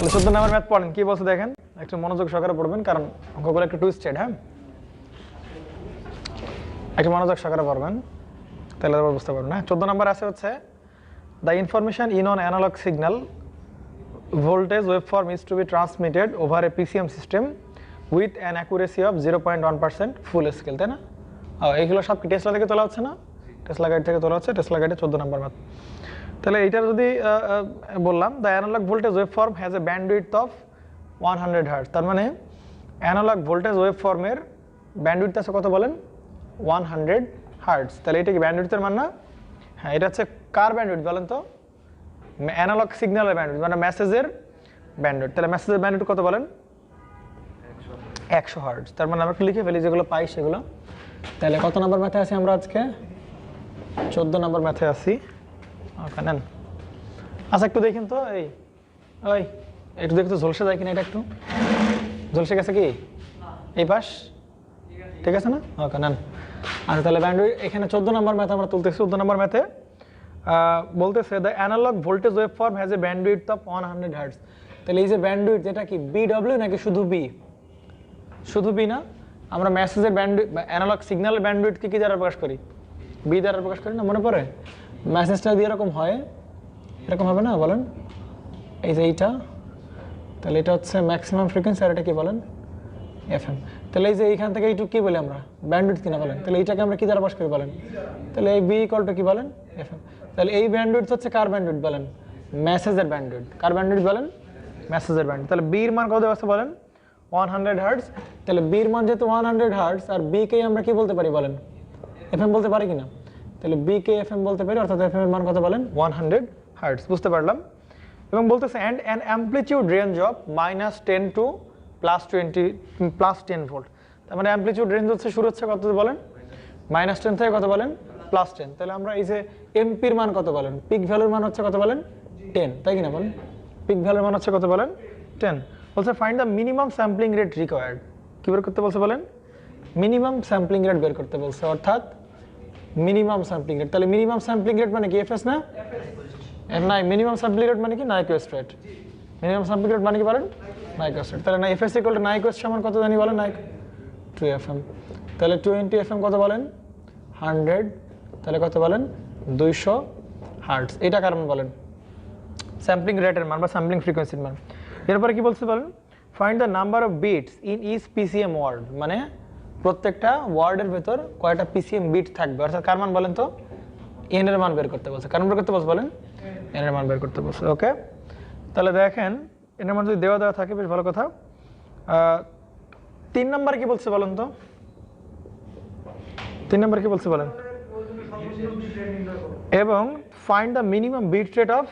তাহলে 14 নম্বর ম্যাথ পড়েন, কি বলছে দেখেন, একটু মনোযোগ সহকারে পড়বেন কারণ অঙ্কগুলো একটু টুইস্টেড। হ্যাঁ, একটু মনোযোগ সহকারে পড়বেন, তাহলে বুঝতে পারবেন। না 14 নম্বর আছে হচ্ছে the information in on analogue signal voltage waveform is to be transmitted over a PCM system with an accuracy of 0.1% full scale, তাই না? এইগুলো সব কি টেসলা থেকে তোলা হচ্ছে না? টেসলা গাইড থেকে তোলা হচ্ছে, টেসলা গাইডে 14 নম্বর ম্যাথ। তাহলে এইটা যদি বললাম the analogue voltage waveform has a bandwidth of 100 hertz, তার মানে অ্যানালগ ভোল্টেজ ওয়েভফর্মের ব্যান্ডউইডথ আছে কত বলেন? 100 হার্টজ। তাহলে এটা কি ব্যান্ডউইডথের মান না? হ্যাঁ, এটা হচ্ছে কার ব্যান্ডউইডথ বলেন তো? অ্যানালগ সিগন্যালের ব্যান্ডউইডথ, মানে মেসেজের ব্যান্ডউইডথ। তাহলে মেসেজের ব্যান্ডউইডথ কত বলেন? 100 হার্টজ। তার মানে আমরা একটু লিখে ফেলি যেগুলো পাই সেগুলো। তাহলে কত নম্বর ম্যাথে আছি আমরা আজকে? 14 নম্বর ম্যাথে আছি। ওকে, নেন। আচ্ছা একটু দেখেন তো, এই ওই একটু দেখো তো ঝলসে যায় কিনা, এটা একটু ঝলসে গেছে কি এই পাশ? ঠিক আছে না? ওকে, নেন। আচ্ছা তাহলে ব্যান্ডউইডথ এখানে 14 নম্বর ম্যাথ আমরা তুলতেছি। 14 নম্বর ম্যাথে বলতেছে the analogue voltage waveform has a bandwidth of 100 hertz. তাহলে এই যে ব্যান্ডউইডথ, এটা কি বিডব্লিউ নাকি শুধু বি? শুধু বি না, আমরা মেসেজের ব্যান্ডউইডথ অ্যানালগ সিগন্যালের ব্যান্ডউইডথকে কি দ্বারা প্রকাশ করি? বি দ্বারা প্রকাশ করি না? মনে পড়ে? মেসেজটা দিয়ে এরকম হয়, এরকম হবে না বলেন? এই যে এইটা, তাহলে এটা হচ্ছে ম্যাক্সিমাম ফ্রিকোয়েন্সি, আর এটা কি বলেন? এফএম। তাহলে এই যে এইখান থেকে এইটুকু কি বলি আমরা? ব্যান্ডউইডথ কিনা বলেন? তাহলে এইটাকে আমরা কি দ্বারা প্রকাশ করি বলেন? তাহলে এই বি ইকুয়াল টু কি বলেন? এফএম। তাহলে এই ব্যান্ডউইডথ হচ্ছে কার ব্যান্ডউইডথ বলেন? মেসেজের ব্যান্ডউইডথ। কার ব্যান্ডউইডথ বলেন? মেসেজের ব্যান্ডউইডথ। তাহলে বি এর মান কত আছে বলেন? 100 হার্টজ। তাহলে বি এর মান যেহেতু 100 হার্টজ, আর বি কে আমরা কি বলতে পারি বলেন? এফএম বলতে পারি কিনা? তাহলে বি কে এফএম বলতে পারি, অর্থাৎ এফএম এর মান কত বলেন? 100 হার্টজ। বুঝতে পারলাম। এবং বলতেছে and an amplitude range of -10 to +20 +10 volt. তার মানে অ্যামপ্লিটিউড রেঞ্জ হচ্ছে শুরু হচ্ছে কত বলেন? -10 থেকে কত বলেন? +10। তাহলে আমরা এই যে এমপির মান কত বলেন? পিক ভ্যালুর মান হচ্ছে কত বলেন? 10, তাই কিনা বলেন? পিক ভ্যালুর মান হচ্ছে কত বলেন? 10। বলছে find the minimum sampling rate required. কি বের করতে বলছে বলেন? মিনিমাম স্যাম্পলিং রেট বের করতে বলছে, অর্থাৎ মিনিমাম স্যাম্পলিং রেট। তাহলে মিনিমাম স্যাম্পলিং রেট মানে কি? এফএস না? না, মিনিমাম স্যাম্পলিং রেট মানে কি? নাইকুয়েস্ট রেট। মিনিমাম স্যাম্পলিং রেট মানে কি বলেন? নাইকুয়েস্ট রেট। তাহলে না এফএস ইকুয়াল টু নাইকুয়েস্ট সমান কত জানি বলেন? 2 এফএম। তাহলে 20 এফএম কত বলেন? 100। তাহলে কত বলেন? 200 হার্টজ। এটা কার মান বলেন? স্যাম্পলিং রেটের মান বা স্যাম্পলিং ফ্রিকোয়েন্সির মান। এরপরে কি বলছে বলেন? Find the number of bits in each PCM word, মানে প্রত্যেকটা ওয়ার্ডের ভেতর কয়টা পিসিএম বিট থাকবে, অর্থাৎ কার মান বলেন তো? এন এর মান বের করতে বলছে। কার মান বের করতে বলছে বলেন? এন এর মান বের করতে বলছে। ওকে, তাহলে দেখেন এন এর মান যদি দেওয়া থাকে বেশ ভালো কথা। 3 নাম্বার কি বলছে বলেন তো? 3 নাম্বার কি বলছে বলেন? এবং find the minimum bit rate of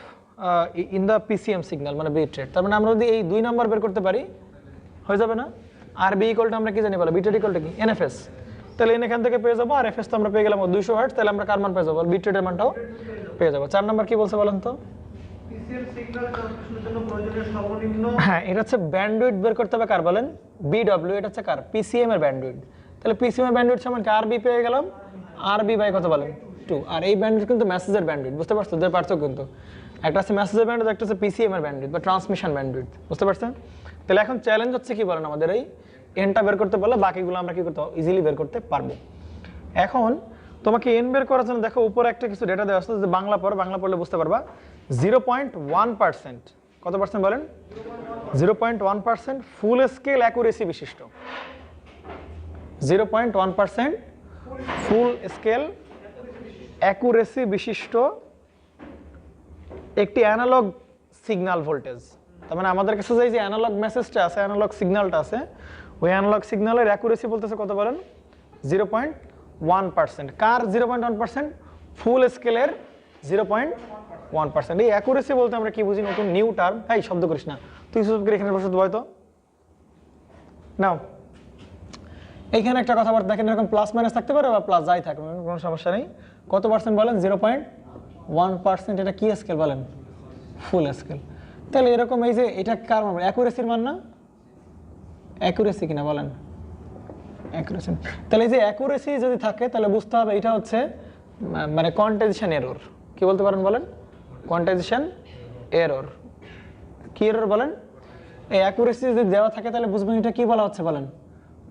in the PCM signal, মানে বিট রেট। তার মানে আমরা যদি এই 2 নাম্বার বের করতে পারি হয়ে যাবে না? আর বি ইকুয়াল টু আমরা কি জানি বলে? বিট রেট ইকুয়াল টু কি? এনএফএস। তাহলে এন এখান থেকে পেয়ে যাবো, আর এফএস তো আমরা পেয়ে গেলাম 200 হার্টজ। তাহলে আমরা কার মান পেয়ে যাবো? বিট রেটের মানটাও পেয়ে যাবো। 4 নাম্বার কি বলছে বলেন তো? পিসিএম সিগন্যাল ট্রান্সমিশনের জন্য প্রয়োজনীয় সর্বনিম্ন, হ্যাঁ, এটা হচ্ছে ব্যান্ডউইডথ বের করতে হবে কার বলেন? বিডব্লিউ। এটা হচ্ছে কার? পিসিএম এর ব্যান্ডউইডথ। তাহলে পিসিএম এর ব্যান্ডউইডথ সমান কি? আর বি পেয়ে গেলাম, আর বি বাই কত বলেন? 2। আর এই ব্যান্ডউইডথ কিন্তু মেসেজের ব্যান্ডউইডথ। বুঝতে পারছো দুই পার্থক্য কিন্তু? একটা আছে মেসেজের ব্যান্ডউইডথ, একটা হচ্ছে পিসিএম এর ব্যান্ডউইডথ বা ট্রান্সমিশন ব্যান্ডউইডথ। বুঝতে পারছেন? তাহলে এখন চ্যালেঞ্জ হচ্ছে কি বলেন? আমাদের এই এনটা বের করতে বললে বাকিগুলো আমরা কি করতে ইজিলি বের করতে পারবো। এখন তোমাকে এন বের করার জন্য দেখো উপরে একটা কিছু ডেটা দেওয়া আছে, যে বাংলা পড়লে বুঝতে পারবা। 0.1%, কত পার্সেন্ট বলেন? 0.1% ফুল স্কেল অ্যাকুরেসি বিশিষ্ট। 0.1% ফুল স্কেল অ্যাকুরেসি বিশিষ্ট একটি অ্যানালগ সিগন্যাল ভোল্টেজ। তার মানে আমাদের কাছে যে অ্যানালগ মেসেজটা আছে, অ্যানালগ সিগন্যালটা আছে, ওই অ্যানালগ সিগন্যালের অ্যাকুরেসি বলতেছে কত বলেন? 0.1%। কার 0.1%? ফুল স্কেলের 0.1%। এই অ্যাকুরেসি বলতে আমরা কি বুঝি? নতুন নিউ টার্ম। এই শব্দ করিস না তুই, সুযোগ এখানে বসে হয়তো নাও। এইখানে একটা কথাবার্তা দেখেন, এরকম প্লাস মাইনাস থাকতে পারে বা প্লাস যাই থাকবে, কোনো সমস্যা নেই। কত পার্সেন্ট বলেন? 0.1%। এটা কি স্কেল বলেন? ফুল স্কেল। তাহলে এরকম এই যে এটা কার মান? অ্যাকুরেসির মান না? অ্যাকুরেসি কিনা বলেন? অ্যাকুরেসি। তাহলে এই যে অ্যাকুরেসি যদি থাকে তাহলে বুঝতে হবে এটা হচ্ছে মানে কোয়ান্টাইজেশন এরর। কি বলতে পারেন বলেন? Quantisation error. কি এরর বলেন? এই অ্যাকুরেসি যদি দেওয়া থাকে তাহলে বুঝবেন এটা কি বলা হচ্ছে বলেন,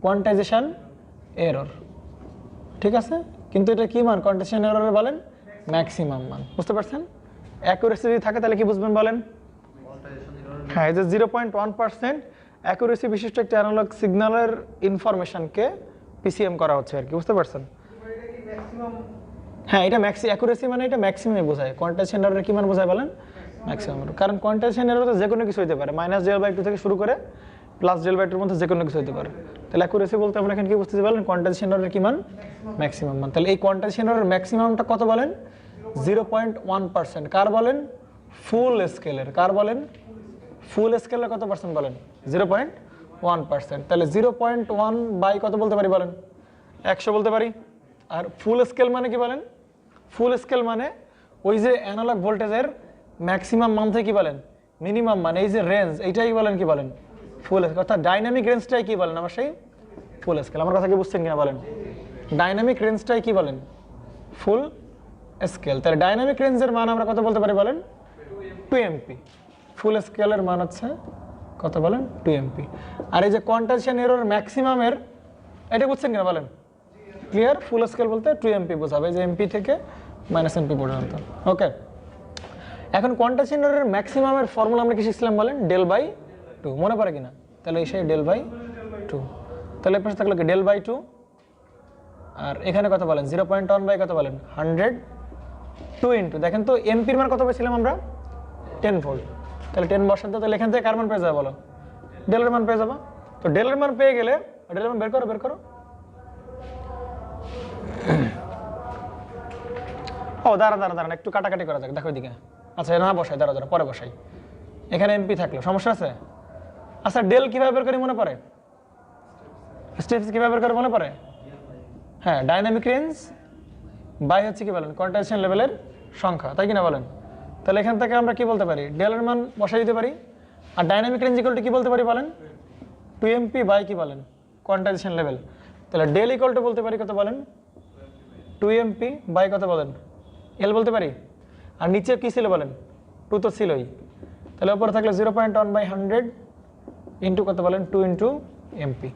কোয়ান্টাইজেশন এরর, ঠিক আছে? কিন্তু এটা কি মান কোয়ান্টাইজেশন এরর বলেন, ম্যাক্সিমাম মান, বুঝতে পারছেন? অ্যাকুরেসি যদি থাকে তাহলে কি বুঝবেন বলেন? হ্যাঁ, এই যে 0.1% অ্যাকুরেসি বিশিষ্ট একটা অ্যানালগ সিগন্যালের ইনফরমেশনকে পিসিএম করা হচ্ছে আর কি, বুঝতে পারছেন? হ্যাঁ, এটা অ্যাকুরেসি মানে এটা ম্যাক্সিমামই বোঝায়। কোয়ান্টাইজেশন এরর কি মান বোঝায় বলেন? ম্যাক্সিমাম। কারণ কোয়ান্টাইজেশন এরর তো যে কোনো কিছু হতে পারে, -del/2 থেকে শুরু করে +del/2 এর মধ্যে যে কোনো কিছু হতে পারে। তাহলে অ্যাকুরেসি বলতে আমরা এখানে কি বুঝতেছি বলেন? কোয়ান্টাইজেশন এররের কি মান? ম্যাক্সিমাম মান। তাহলে এই কোয়ান্টাইজেশন এররের ম্যাক্সিমামটা কত বলেন? 0.1%। কার বলেন? ফুল স্কেলের। কার বলেন? ফুল স্কেলের কত পার্সেন্ট বলেন? 0.1%। তাহলে 0.1 বাই কত বলতে পারি বলেন? 100 বলতে পারি। আর ফুল স্কেল মানে কি বলেন? ফুল স্কেল মানে ওই যে অ্যানালগ ভোল্টেজের ম্যাক্সিমাম মান থেকে কি বলেন? মিনিমাম মান, এই যে রেঞ্জ, এইটাই বলেন কি বলেন? ফুল স্কেল। অর্থাৎ ডাইনামিক রেঞ্জটাই কি বলেন? আমার সেই ফুল স্কেল। আমার কথা কি বুঝছেন কিনা বলেন? ডাইনামিক রেঞ্জটাই কি বলেন? ফুল স্কেল। তাহলে ডাইনামিক রেঞ্জের মান আমরা কত বলতে পারি বলেন? 2 এমপি। ফুল স্কেলের মান হচ্ছে কত বলেন? 2 এমপি। আর এই যে কোয়ান্টাইজেশন এরর ম্যাক্সিমামের, এটা বুঝছেন কিনা বলেন? ক্লিয়ার? ফুল স্কেল বলতে 2 এমপি বোঝাবে, যে এমপি থেকে -এমপি পর্যন্ত। ওকে, এখন কোয়ান্টাইজেশন এররের ম্যাক্সিমামের ফর্মুলা আমরা কি শিখছিলাম বলেন? del/2, মনে পড়ে কিনা? তাহলে এই সেই del/2। তাহলে এর পাশে থাকলো কি del/2, আর এখানে কত বলেন? 0.1 বাই কত বলেন? 100, 2 ইন্টু, দেখেন তো এমপির মান কত পেয়েছিলাম আমরা? 10 ভোল্ট। তাহলে 10 বসাতে, তাহলে এখান থেকে কার মান পেয়ে যাবো বলো? ডেলের মান পেয়ে যাবো। তো ডেলের মান পেয়ে গেলে ডেলের মান বের করো। ও দাঁড়ান, একটু কাটাকাটি করা যাক, দেখো এদিকে। আচ্ছা, না বসাই, দাঁড়া পরে বসাই। এখানে এমপি থাকলো, সমস্যা আছে? আচ্ছা, ডেল কিভাবে বের করি মনে পড়ে? স্টেপস কিভাবে বের করে মনে পড়ে? হ্যাঁ, ডাইনামিক রেঞ্জ বাই হচ্ছে কি বলেন? কোয়ান্টাইজেশন লেভেলের সংখ্যা, তাই কিনা বলেন? তাহলে এখান থেকে আমরা কি বলতে পারি? ডেলের মান বসাই দিতে পারি। আর ডাইনামিক রেঞ্জ ইকুয়াল টু কি বলতে পারি বলেন? 2 এমপি বাই কি বলেন? Quantisation level. তাহলে ডেল ইকুয়াল টু বলতে পারি কত বলেন? 2 এমপি বাই কত বলেন? এল বলতে পারি। আর নিচে কি ছিল বলেন? 2 তো ছিলই। তাহলে উপরে থাকলে 0.1 বাই 100 ইন্টু কত বলেন? 2 ইন্টু এমপি।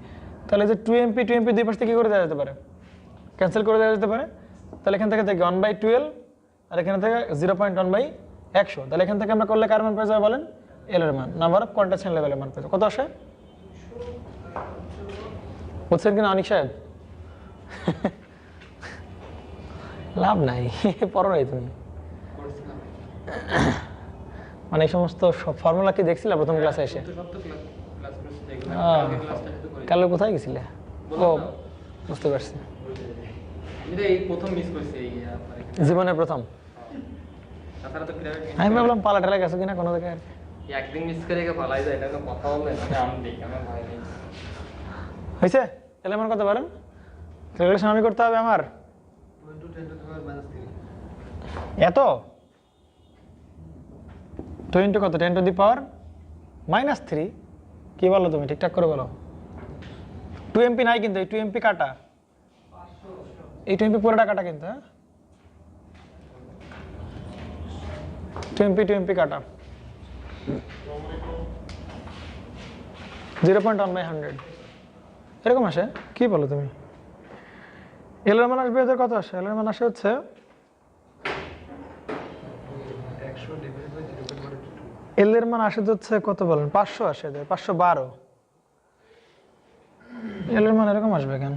তাহলে যে 2 এমপি দুই পাশ থেকে কি করে দেওয়া যেতে পারে? ক্যান্সেল করে দেওয়া যেতে পারে। তাহলে এখান থেকে দেখি 1/12, আর এখানে থেকে 0.1 বাই 100। তাহলে এখান থেকে আমরা করলে কার মান পেয়ে যাবে বলেন? এল এর মান, নাম্বার অফ কোয়ান্টাইজেশন লেভেলের মান পেয়ে যাবে। কত আসে? বুঝছেন কিনা অনিক সাহেব? লাভ নাই, পড়ো নাই তুমি। মানে এই সমস্ত ফর্মুলা কি দেখছিলে প্রথম ক্লাসে এসে? কালে কোথায় গেছিলে? ও, বুঝতে পারছি। জীবনের প্রথম। আমি ভাবলাম পালা টেলা গেছো কিনা কোনো জায়গায়। একদিন মিস করে পালাই যায়, এটা কথা বললে আমি দেখি, আমার ভয় নেই। হয়েছে? তাহলে আমার কত পারেন? ক্যালকুলেশন আমি করতে হবে আমার। এত 2 ইন্টু কত? 10 টু দি পাওয়ার -3। কি বলো তুমি? ঠিকঠাক করে বলো। 2 এমপি নাই কিন্তু, এই 2 এমপি কাটা, এই 2 এমপি পুরোটা কাটা কিন্তু। হ্যাঁ, 2 এমপি কাটা। 0.1 বাই 100 এরকম আসে। কি বলো তুমি? এল এর মান আসবে এদের কত আসে? এল এর মান আসে হচ্ছে এল এর মান আসে হচ্ছে কত বলেন? 500 আসে এদের, 512। এল এর মান এরকম আসবে কেন?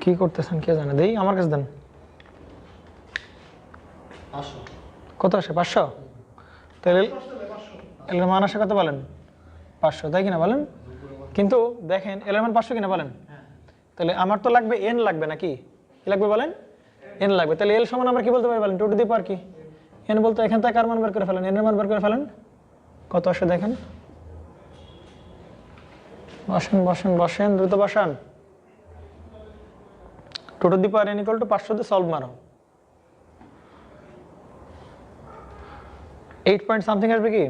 কি করতেছেন কে জানে? দেই আমার কাছে দেন। কত আসে? 500। তাহলে এল এর মান আসে কত বলেন? 500, তাই কিনা বলেন? কিন্তু দেখেন এল এর মান 500 কিনা বলেন? তাহলে আমার তো লাগবে এন, লাগবে নাকি? কি লাগবে বলেন? এন লাগবে। তাহলে এল সমান আমরা কি বলতে পারি বলেন? 2 টু দি পাওয়ার কি? এন বলতে এখান থেকে কার মান বের করে ফেলেন? এন এর মান বের করে ফেলেন। কত আসে দেখেন? বসেন দ্রুত বসান। 2 to the power N equal to 500 দিয়ে সলভ মারো। 8 পয়েন্ট সামথিং আসবে কি?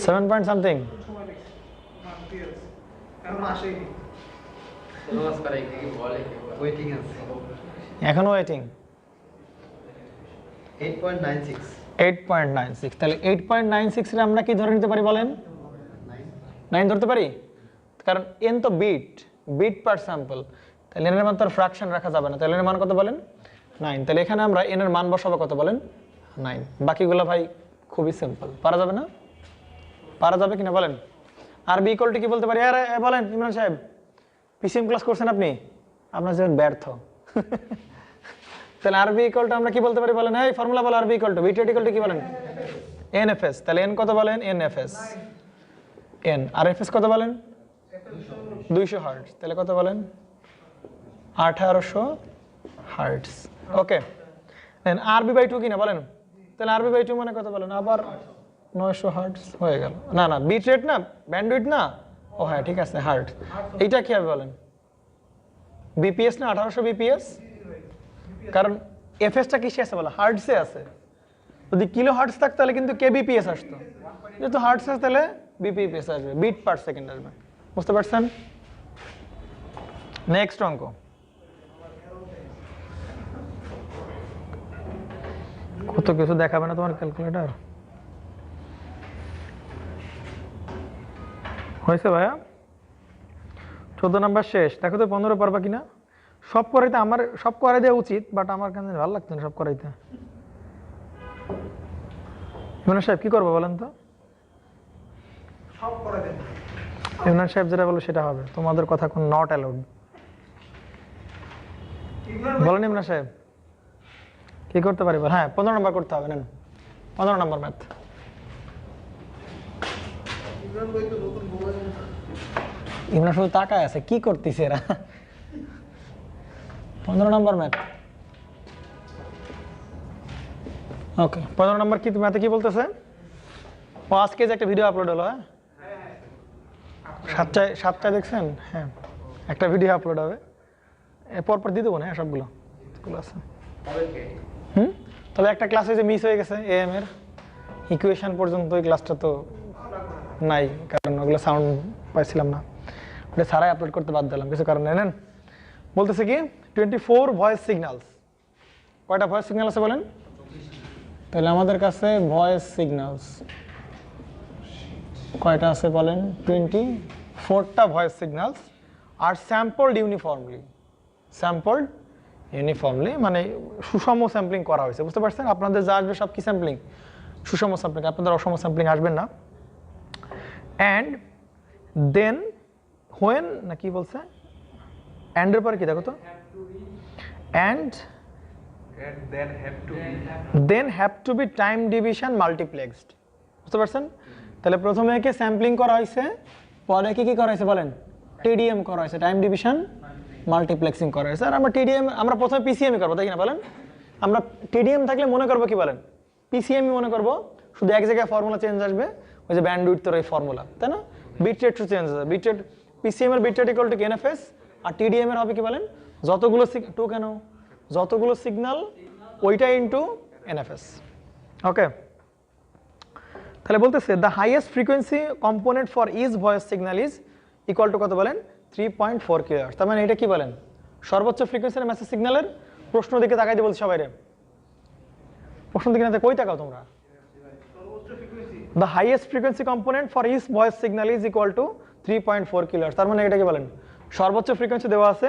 $7 পয়েন্ট সামথিং। নমস্কার কি বলে ওয়েটিং আছে এখনো ওয়েটিং 8.96 8.96 তাহলে 8.96 এর আমরা কি ধরে নিতে পারি বলেন 9 ধরতে পারি কারণ n তো বিট পার স্যাম্পল তাহলে n এর মান তো ফ্র্যাকশন রাখা যাবে না তাহলে n এর মান কত বলেন 9 তাহলে এখানে আমরা n এর মান বসাবো কত বলেন 9 বাকিগুলো ভাই খুবই সিম্পল পারা যাবে না পারা যাবে কিনা বলেন আর বি ইকুয়াল টু কি বলতে পারি আরে বলেন ইমরান সাহেব পিসিএম ক্লাস করছেন আপনি আপনার যেমন ব্যর্থ তাহলে আরবি ইকুয়াল টু আমরা কি বলতে পারি বলেন এই ফর্মুলা বলো R B equal to bit rate equal to কি বলেন এনএফএস তাহলে এন কত বলেন এনএফএস এন আর এফএস কত বলেন 200 হার্টজ তাহলে কত বলেন 1800 হার্টজ ওকে দেন আরবি বাই 2 কিনা বলেন তাহলে আরবি বাই 2 মানে কত বলেন আবার 900 হার্টজ হয়ে গেল না না বিট রেট না ব্যান্ডউইথ না ও হ্যাঁ ঠিক আছে হার্টজ এইটা কি হবে বলেন বিপিএস না 1800 বিপিএস কারণ এফএসটা কিসে আছে বলো হার্টজে আছে যদি কিলো হার্টজ থাকতো তাহলে কিন্তু কেবিপিএস আসতো যেহেতু হার্টজ আছে তাহলে বিপিপিএস আসবে বিট পার সেকেন্ড আসবে বুঝতে পারছেন নেক্সট অঙ্ক কত কিছু দেখাবে না তোমার ক্যালকুলেটর হয়েছে ভাইয়া 14 নাম্বার শেষ দেখো তো 15 পারবা কিনা সব করাইতে আমার সব করাই দেওয়া উচিত বাট আমার কাছে ভালো লাগছে না সব করাইতে ইমরান সাহেব কি করবো বলেন তো সব করে দেন ইমরান সাহেব যেটা বলো সেটা হবে তোমাদের কথা কোন নট অ্যালাউড বলেন ইমরান সাহেব কি করতে পারি বল হ্যাঁ 15 নম্বর করতে হবে নেন 15 নম্বর ম্যাথ ইমরান ভাই তো নতুন মোবাইল ইমরান শুধু তাকায় আছে কি করতেছে এরা 15 নম্বর ম্যাথ ওকে 15 নম্বর কি ম্যাথে কি বলতেছে ও আজকে যে একটা ভিডিও আপলোড হলো হ্যাঁ সাতটায় দেখছেন হ্যাঁ একটা ভিডিও আপলোড হবে পরপর দিয়ে দেবো না হ্যাঁ সবগুলো আছে তবে একটা ক্লাস হয়েছে মিস হয়ে গেছে এএম এর ইকুয়েশন পর্যন্ত ওই ক্লাসটা তো নাই কারণ ওগুলো সাউন্ড পাইছিলাম না ওটা সারাই আপলোড করতে বাদ দিলাম কিছু কারণে নেন বলতেছে কি 24 ভয়েস সিগন্যালস কয়টা ভয়েস সিগন্যাল আছে বলেন তাহলে আমাদের কাছে ভয়েস সিগন্যালস কয়টা আছে বলেন 24টা ভয়েস সিগন্যালস আর স্যাম্পলড ইউনিফর্মলি মানে সুষম স্যাম্পলিং করা হয়েছে বুঝতে পারছেন আপনাদের যা আসবে সব কি স্যাম্পলিং সুষম স্যাম্পলিং আপনাদের অসম স্যাম্পলিং আসবেন না অ্যান্ড দেন হোয়েন না কি বলছে অ্যান্ডের পরে কি দেখো তো and then have to be time division multiplexed বুঝতে পারছেন তাহলে প্রথমে একে স্যাম্পলিং করা হয়েছে পরে কি করা হয়েছে বলেন টিডিএম করা হয়েছে টাইম ডিভিশন মাল্টিপ্লেক্সিং করা হয়েছে আর আমরা টিডিএম আমরা প্রথমে পিসিএমই করবো তাই না বলেন আমরা টিডিএম থাকলে মনে করবো কি বলেন পিসিএমই মনে করবো শুধু এক জায়গায় ফর্মুলা চেঞ্জ আসবে ওই যে ব্যান্ডউইথের ওই ফর্মুলা তাই না বিট রেট টু চেঞ্জ হবে বিট রেট পিসিএম এর bit rate equal to NFS আর টিডিএম এর হবে কি বলেন যতগুলো সিগন্যাল ওইটা ইনটু এনএফএস ওকে তাহলে বলতেছে the highest frequency component for each voice signal is equal to কত বলেন 3.4 কিলোহার্টজ তার মানে এটা কি বলেন সর্বোচ্চ ফ্রিকোয়েন্সির মেসেজ সিগন্যালের প্রশ্ন দিকে তাকাইতে বলছি সবাই রে প্রশ্ন দিকে না কই তাকাও তোমরা the highest frequency component for each voice signal is equal to 3.4 kilohertz তার মানে এটা কি বলেন সর্বোচ্চ ফ্রিকোয়েন্সি দেওয়া আছে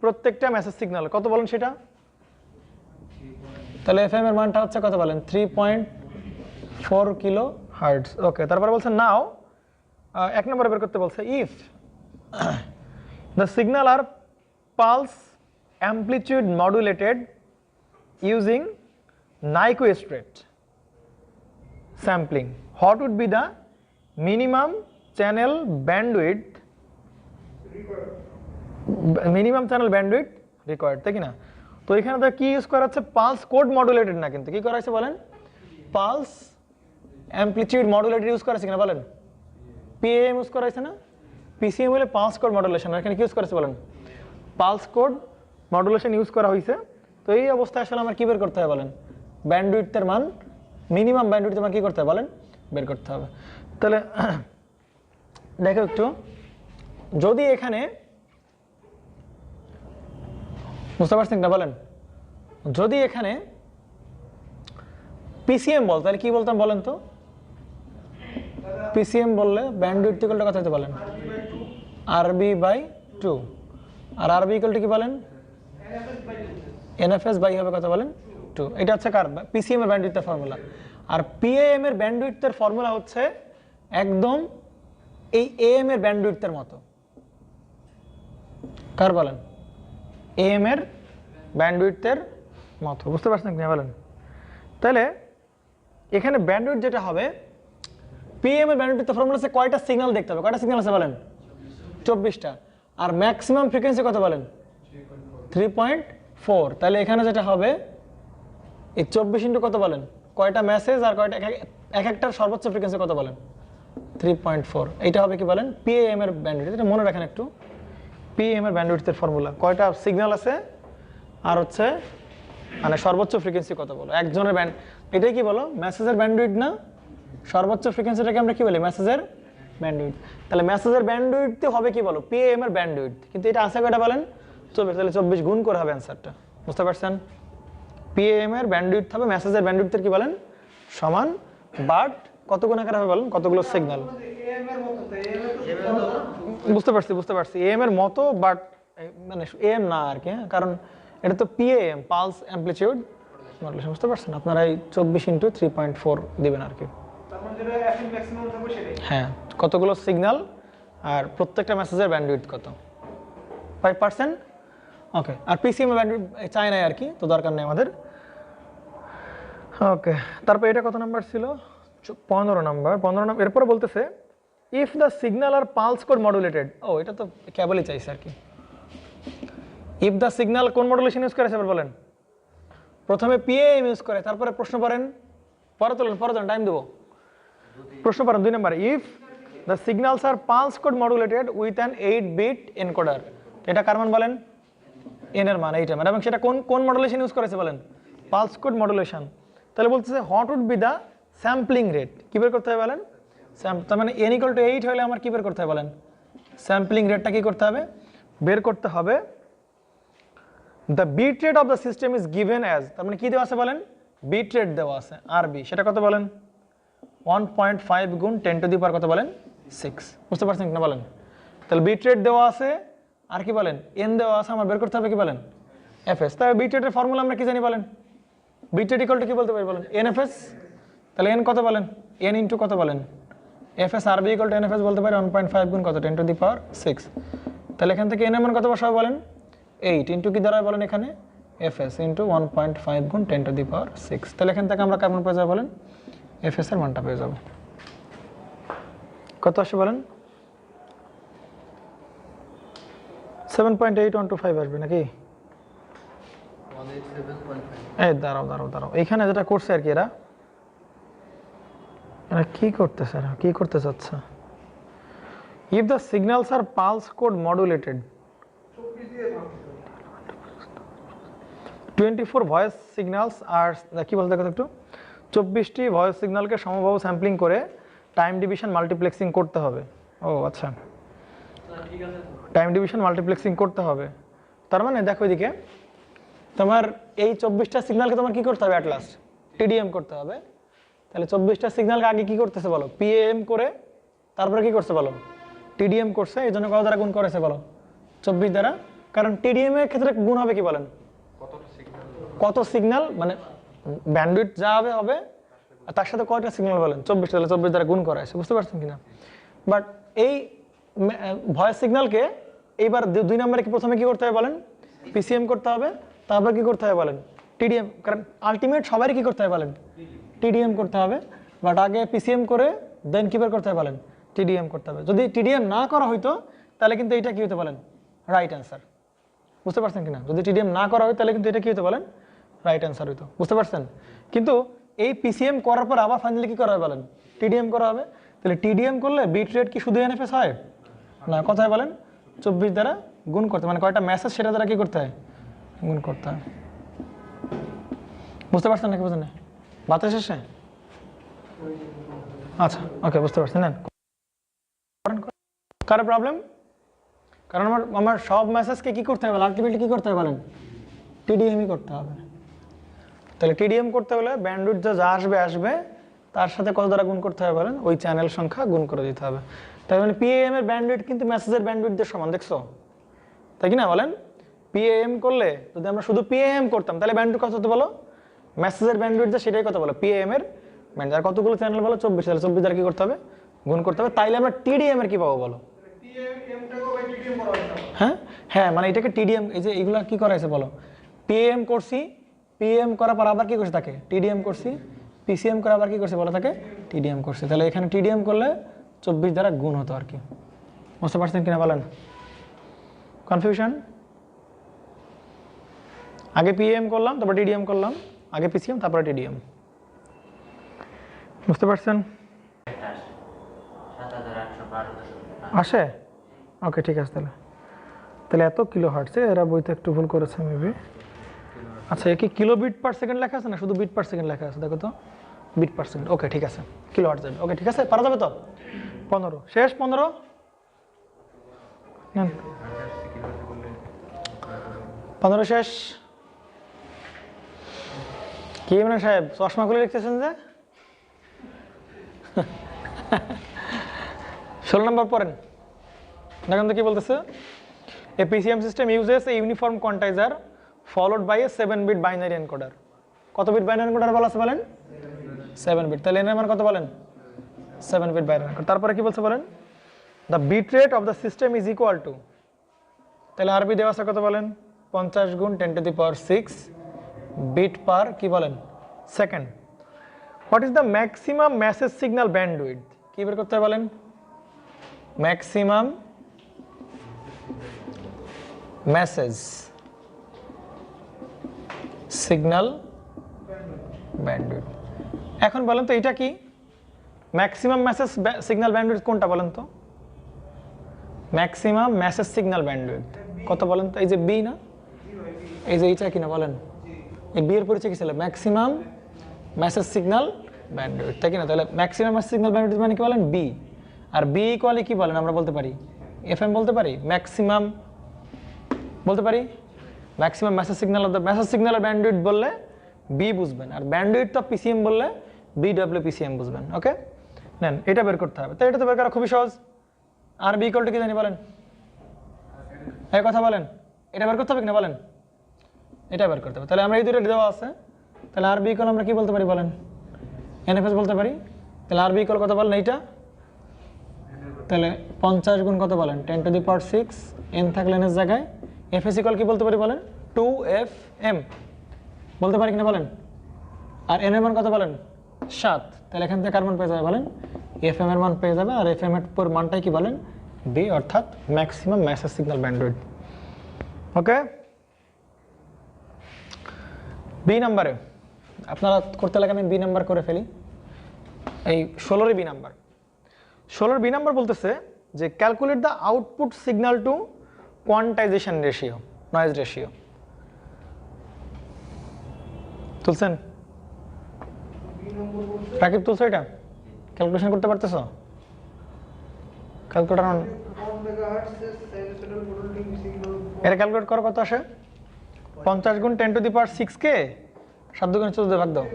প্রত্যেকটা মেসেজ সিগন্যাল কত বলেন সেটা তাহলে এফএম এর মানটা হচ্ছে কত বলেন 3.4 কিলোহার্টজ ওকে তারপরে বলছে নাও এক নম্বরে বের করতে বলছে if the signal are pulse amplitude modulated using Nyquist rate sampling what would be the minimum channel bandwidth required তাই কি না তো এখানে তো কি ইউজ করা হচ্ছে পালস কোড মডুলেটেড না কিন্তু কি করা হয়েছে বলেন পালস অ্যামপ্লিটিউড মডুলেটেড ইউজ করা হয়েছে কিনা বলেন পিএএম ইউজ করা হয়েছে না পিসিএম হলে পালস কোড মডুলেশন এখানে কি ইউজ করেছে বলেন পালস কোড মডুলেশন ইউজ করা হয়েছে তো এই অবস্থায় আসলে আমার কি বের করতে হবে বলেন ব্যান্ডউইথের মান মিনিমাম ব্যান্ডউইথের মান কি করতে হবে বলেন বের করতে হবে তাহলে দেখো একটু যদি এখানে বুঝতে পারছেন না বলেন? যদি এখানে পিসিএম বল তাহলে কি বলতাম বলেন তো? পিসিএম বললে ব্যান্ডউইডথ ইকুয়াল টু কত হতে বলেন? আরবি বাই 2। আর আরবি ইকুয়াল টু কি বলেন? এনএফএস বাই হবে কত বলেন? 2। এটা হচ্ছে কার পিসিএম এর ব্যান্ডউইডথের ফর্মুলা। আর পিএএম এর ব্যান্ডউইডথের ফর্মুলা হচ্ছে একদম এই এএম এর ব্যান্ডউইডথের মতো। কার বলেন? এএম এর ব্যান্ডউইডথের মতো। বুঝতে পারছেন কি বলেন? তাহলে এখানে ব্যান্ডউইডথ যেটা হবে, পিএম এর ব্যান্ডউইডথের ফর্মুলা আছে কয়টা সিগন্যাল দেখতে হবে? কয়টা সিগন্যাল আছে বলেন? 24টা। আর ম্যাক্সিমাম ফ্রিকোয়েন্সি কত বলেন? 3.4। তাহলে এখানে যেটা হবে এই 24 ইন্টু কত বলেন? কয়টা মেসেজ আর কয়টা এক একটার সর্বোচ্চ ফ্রিকোয়েন্সি কত বলেন? 3.4। এইটা হবে কি বলেন? পিএএম এর ব্যান্ডউইডথ। এটা মনে রাখেন একটু, পিএএম এর ব্যান্ডউইডথের ফর্মুলা কয়টা সিগন্যাল আছে আর হচ্ছে মানে সর্বোচ্চ ফ্রিকোয়েন্সি কত বলো একজনের ব্যান্ড। এটাই কি বলো? মেসেজের ব্যান্ডউইডথ না? সর্বোচ্চ ফ্রিকোয়েন্সিটাকে আমরা কি বলি? মেসেজের ব্যান্ডউইডথ। তাহলে মেসেজের ব্যান্ডউইডথ হবে কি বলো? পিএএম এর ব্যান্ডউইডথ। কিন্তু এটা আছে কয়টা বলেন? 24। তাহলে 24 গুণ করে হবে অ্যানসারটা। বুঝতে পারছেন? পিএএম এর ব্যান্ডউইডথ হবে মেসেজের ব্যান্ডউইডথের কি বলেন? সমান, বাট কত গুণ আকারে হবে বলেন? কতগুলো সিগন্যাল? বুঝতে পারছি এএম এর মতো, বাট মানে এএম না আর কি, কারণ এটা তো পিএএম, পালস অ্যামপ্লিটিউড মডুলেশন। বুঝতে পারছেন? আপনারা এই 24 ইন্টু 3.4 দিবেন আর কি। হ্যাঁ, কতগুলো সিগন্যাল আর প্রত্যেকটা মেসেজের ব্যান্ডউইডথ কত? 5%। ওকে। আর পিসিএম এর ব্যান্ডউইডথ চাই না আর কি, তো দরকার নেই আমাদের। ওকে, তারপর এটা কত নাম্বার ছিল? 15 নাম্বার। এরপরে বলতেছে if the signal are pulse code modulated. ও, এটা তো কেবলই চাইছে আর কি। ইফ দ্য সিগন্যাল কোন মডুলেশন ইউজ করেছে এবার বলেন? প্রথমে পিএএম ইউজ করে, তারপরে প্রশ্ন পড়েন, পরে তোলেন, টাইম দেবো। প্রশ্ন পড়েন 2 number. If the signals are pulse code modulated with an 8-bit encoder. এটা কার মান বলেন? এন এর মান, এইটা মান। এবং সেটা কোন মডুলেশন ইউজ করেছে বলেন? Pulse code modulation. তাহলে বলতেছে what would be the sampling rate. কি বের করতে হবে বলেন? তার মানে n = 8 হলে আমার কি বের করতে হবে বলেন? স্যাম্পলিং রেটটা কি করতে হবে? বের করতে হবে। The bit rate of the system is given as, তার মানে কি দেওয়া আছে বলেন? বিট রেট দেওয়া আছে আরবি, সেটা কত বলেন? 1.5 গুণ 10⁻⁶ কত বলেন? 6। বুঝতে পারছেন কিনা বলেন? তাহলে বিট রেট দেওয়া আছে আর কি বলেন? n দেওয়া আছে, আমার বের করতে হবে কি বলেন? এফএস। তাহলে বিট রেটের ফর্মুলা আমরা কি জানি বলেন? বিট রেট ইকুয়াল টু কি বলতে পারি বলেন? এনএফএস। তাহলে n কত বলেন? n ইন্টু কত বলেন? এফএস। আরবি ইকুয়াল টু এনএফএস বলতে পারি 1.5 গুণ কত? 10⁻⁶। তাহলে এখান থেকে n এর মান কত বসাবো বলেন? 8 ইন্টু কি দাঁড়ায় বলেন এখানে? এফএস ইন্টু 1.5 গুণ 10⁻⁶। তাহলে এখান থেকে আমরা কেমন পেয়ে যাবো বলেন? এফএস এর মানটা পেয়ে যাবো। কত আসে বলেন? 7.8125 আসবে নাকি? এই দাঁড়াও, এইখানে যেটা করছে আর কি, এরা কি করতেছে? কি করতে চাচ্ছে? If the signals are pulse code modulated 24 voice signals আর কি বলতে দেখো একটু, 24টি ভয়েস সিগন্যালকে সমবাহু স্যাম্পলিং করে টাইম ডিভিশন মাল্টিপ্লেক্সিং করতে হবে। ও আচ্ছা, টাইম ডিভিশন মাল্টিপ্লেক্সিং করতে হবে। তার মানে দেখো এদিকে তোমার এই 24টা সিগন্যালকে তোমার কি করতে হবে? অ্যাট লাস্ট টিডিএম করতে হবে। তাহলে 24টা সিগন্যালকে আগে কি করতেছে বলো? পিএএম করে তারপরে কি করছে বলো? টিডিএম করছে। এই জন্য কত দ্বারা গুণ করেছে বলো? 24 দ্বারা। কারণ টিডিএম এর ক্ষেত্রে গুণ হবে কি বলেন? কত সিগন্যাল মানে ব্যান্ডউইডথ যা হবে আর তার সাথে কয়টা সিগন্যাল বলেন? 24। তাহলে 24 দ্বারা গুণ করা আছে। বুঝতে পারছেন কিনা? বাট এই ভয়েস সিগন্যালকে এইবার 2 নম্বরে কি প্রথমে কি করতে হবে বলেন? পিসিএম করতে হবে। তারপর কি করতে হবে বলেন? টিডিএম। কারণ আলটিমেট সবারই কি করতে হবে বলেন? টিডিএম করতে হবে। বাট আগে পিসিএম করে দেন কি বের করতে হবে বলেন? টিডিএম করতে হবে। যদি টিডিএম না করা হইতো তাহলে কিন্তু এটা কি হতে বলেন? Right answer. বুঝতে পারছেন কিনা? যদি টিডিএম না করা হয় তাহলে কিন্তু এটা কি হতে বলেন? রাইট অ্যান্সার হইতো। বুঝতে পারছেন? কিন্তু এই পিসিএম করার পর আবার ফাইনালি কি করা হবে বলেন? টিডিএম করা হবে। তাহলে টিডিএম করলে বিট রেট কি শুধু এনএফএস হয় না? কোথায় বলেন? 24 দ্বারা গুণ করতে, মানে কয়টা মেসেজ সেটা দ্বারা কি করতে হয়? গুণ করতে হয়। বুঝতে পারছেন নাকি? বুঝলেন না? বাতা শেষে? আচ্ছা, ওকে, বুঝতে পারছেন। নেন, কারো প্রবলেম? কারণ আমার সব মেসেজকে কি করতে হবে? আলটিমেটলি কি করতে হবে বলেন? টিডিএমই করতে হবে। তাহলে টিডিএম করতে হলে ব্যান্ডউইথ যা আসবে আসবে, তার সাথে কত দ্বারা গুণ করতে হবে বলেন? ওই চ্যানেল সংখ্যা গুণ করে দিতে হবে। তাই মানে পিএএম এর ব্যান্ডউইথ কিন্তু মেসেজের ব্যান্ডউইথের সমান, দেখছো? তাই কি না বলেন? পিএএম করলে যদি আমরা শুধু পিএএম করতাম তাহলে ব্যান্ডউইথ কত হতো বলো? মেসেজের ব্যান্ডউইথ যা সেটাই কত বলো? পিএএম এর ব্যান্ড। আর কতগুলো চ্যানেল বলো? 24। তাহলে 24 দ্বারা কি করতে হবে? গুণ করতে হবে। তাইলে আমরা টিডিএম এর কি পাবো বলো? হ্যাঁ হ্যাঁ, মানে এটাকে টিডিএম, এই যে এগুলা কি করা হয়েছে বলো? পিএম করছি, পিএম করার পর আবার কি করছে তাকে? টিডিএম করছি, পিসিএম করার আবার কি করছে বলো তাকে? টিডিএম করছে। তাহলে এখানে টিডিএম করলে 24 দ্বারা গুণ হতো আর কি। বুঝতে পারছেন কিনা বলেন? কনফিউশন? আগে পিএম করলাম, তারপর টিডিএম করলাম, আগে পিসিএম তারপরে টিডিএম। বুঝতে পারছেন? আসে? ওকে, ঠিক আছে। তাহলে তাহলে এত কিলো হার্টসে, এরা বইতে একটু ভুল করেছে মেবি। আচ্ছা, কি কিলো বিট পার সেকেন্ড লেখা আছে না শুধু বিট পার সেকেন্ড লেখা আছে? দেখো তো, বিট পার সেকেন্ড। ওকে, ঠিক আছে, কিলো হার্টস যাবে। ওকে, ঠিক আছে, পারা যাবে তো? 15 শেষ। 15 15 শেষ। কি ইমরান সাহেব চশমা খুলে লিখতেছেন যে? 16 নম্বর পড়েন, দেখেন তো কি বলতেছে। A PCM system uses a uniform quantizer followed by a 7-bit binary encoder. কত বিট বাইনারি এনকোডার বলা আছে বলেন? 7 বিট। তাহলে এর মান কত বলেন? 7 বিট বাইনারি এনকোডার। তারপরে কি বলছে বলেন? The bit rate of the system is equal to, তাহলে আরবি দেওয়া আছে কত বলেন? 50 গুণ 10 to the power 6 বিট পার কি বলেন? Second. What is the maximum message signal bandwidth? কি বের করতে বলেন? Maximum message signal bandwidth. এখন বলেন তো এটা কি? ম্যাক্সিমাম মেসেজ সিগন্যাল ব্যান্ডউইথ কোনটা বলেন তো? ম্যাক্সিমাম মেসেজ সিগন্যাল ব্যান্ডউইথ কত বলেন তো? এই যে বি না, এই যে এইটা কিনা বলেন? এই বি এর পরিচয় কি ছিল? ম্যাক্সিমাম মেসেজ সিগন্যাল ব্যান্ডউইথ, তাই কিনা? তাহলে ম্যাক্সিমাম মেসেজ সিগন্যাল ব্যান্ডউইথ মানে কি বলেন? বি। আর বি ইকুয়ালি কি বলেন? আমরা বলতে পারি এফএম বলতে পারি, ম্যাক্সিমাম বলতে পারি, maximum message signal of the message সিগন্যালের ব্যান্ডউইথ বললে বি বুঝবেন, আর ব্যান্ডউইথ অফ পিসিএম বললে বিডব্লিউপিসিএম বুঝবেন। ওকে, নেন এটা বের করতে হবে। তো এটা তো বের করা খুবই সহজ। আর বি ইকুয়াল টু কি জানি বলেন? এই কথা বলেন, এটা বের করতে হবে কিনা বলেন? এটা বের করতে হবে। তাহলে আমরা এই দুটো দেওয়া আছে, তাহলে আর বি ইকুয়াল আমরা কি বলতে পারি বলেন? এনএফএস বলতে পারি। তাহলে আর বি ইকুয়াল কত বলেন? এইটা। তাহলে 50 গুণ কত বলেন? 10 to the power 6, এন থাকলে এন এর জায়গায় এফএস ইকুয়াল কি বলতে পারি বলেন? 2FM বলতে পারি কিনা বলেন? আর এন এর মান কত বলেন? 7। তাহলে এখান থেকে কার মান পেয়ে যাবে বলেন? এফএম এর মান পেয়ে যাবে। আর এফএম এর পর মানটাই কি বলেন? বি, অর্থাৎ ম্যাক্সিমাম মেসেজ সিগন্যাল ব্যান্ডউইথ। ওকে, বি নাম্বারে আপনারা করতে লাগে, আমি বি নাম্বার করে ফেলি। এই 16 বি নাম্বার। 16 বি নাম্বার বলতেছে যে calculate the output signal to quantization ratio, noise ratio. তুলছেন? রাকিব তুলছো? এটা ক্যালকুলেশন করতে পারতেছো? Calculator on. এটা ক্যালকুলেট করো, কত আসে? 50 গুণ 10 to the power 6 কে 7 গুণ 14 ভাগ দাও।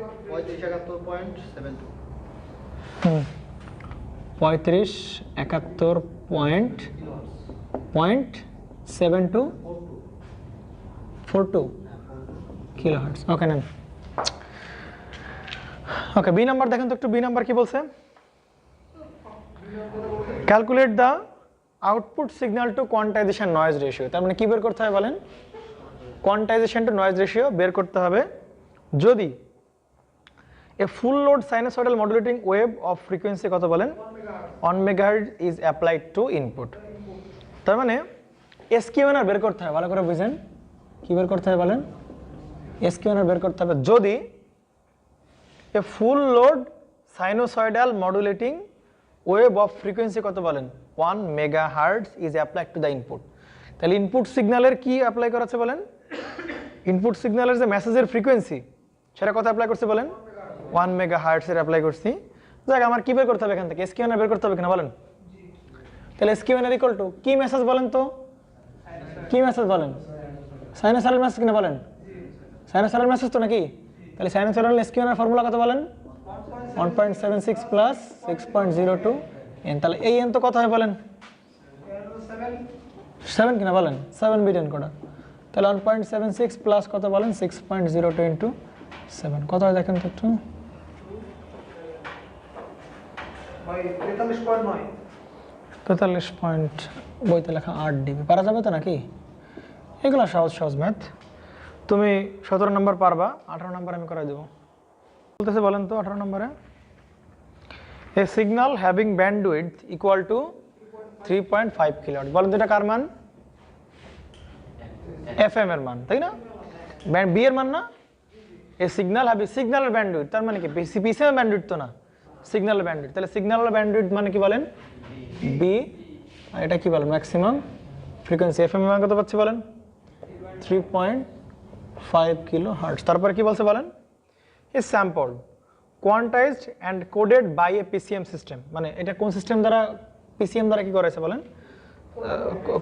3571.7242 কিলোহার্টজ। ওকে, নেন। ওকে, বি নাম্বার দেখেন তো একটু। বি নাম্বার কি বলছে? Calculate the output signal to quantization noise ratio. তার মানে কি বের করতে হবে বলেন? কোয়ান্টাইজেশন টু নয়েজ রেশিও বের করতে হবে যদি a full load sinusoidal modulating wave of frequency কত বলেন? 1 megahertz is applied to input। তার মানে এসকিউএনআর বের করতে হবে, ভালো করে বুঝেন। কি বের করতে হবে বলেন? এসকিউএনআর বের করতে হবে যদি a full load sinusoidal modulating wave of frequency কত বলেন? 1 megahertz is applied to the input। তাহলে ইনপুট সিগন্যালের কি অ্যাপ্লাই করা আছে বলেন? ইনপুট সিগন্যালের যে মেসেজের ফ্রিকোয়েন্সি সেটা কত অ্যাপ্লাই করছে বলেন? 1 মেগাহার্টজ এর অ্যাপ্লাই করছি। যাক, আমার কি বের করতে হবে এখান থেকে? এসকিউএনআর বের করতে হবে কিনা বলেন? তাহলে এসকিউএনআর ইকুয়াল টু কি মেসেজ বলেন তো? কি মেসেজ বলেন? সাইনোসয়েডাল মেসেজ কিনা বলেন? সাইনোসয়েডাল মেসেজ তো নাকি? তাহলে সাইনোসয়েডাল এসকিউএনআর ফর্মুলা কত বলেন? 1.76 প্লাস 6.02 এন। তাহলে এই এন তো কত হয় বলেন? 7 কিনা বলেন? 7 বিট এনকোডার। তাহলে 1.76 প্লাস কত বলেন? 6.02 ইন্টু 7 কত হয় দেখেন তো একটু। ভাই 43.9 43 পয়েন্ট বইতে লেখা 8 ডিবি পারা যাবে তো নাকি? এগুলো সহজ সহজ ম্যাথ। তুমি 17 নম্বর পারবা, 18 নম্বর আমি করাই দেবো। বলতেছে বলেন তো 18 নম্বরে, a signal having bandwidth equal to 3.5 kilohertz. বলেন তো এটা কার মান? এফএম এর মান, তাই না? বি এর মান না? এ সিগন্যাল হ্যাভিং, সিগন্যালের ব্যান্ডউইথ তার মানে কি? পিসিএম এর ব্যান্ডউইথ তো না, সিগন্যালের ব্যান্ডউইথ। তাহলে সিগন্যালের ব্যান্ডউইথ মানে কি বলেন? বি। আর এটা কি বলেন? Maximum frequency. এফএম এর মান কত পাচ্ছি বলেন? 3.5 কিলোহার্টজ। তারপরে কি বলছে বলেন? is sampled, quantized and coded by a PCM system। মানে এটা কোন সিস্টেম দ্বারা, PCM দ্বারা কি করা হয়েছে বলেন?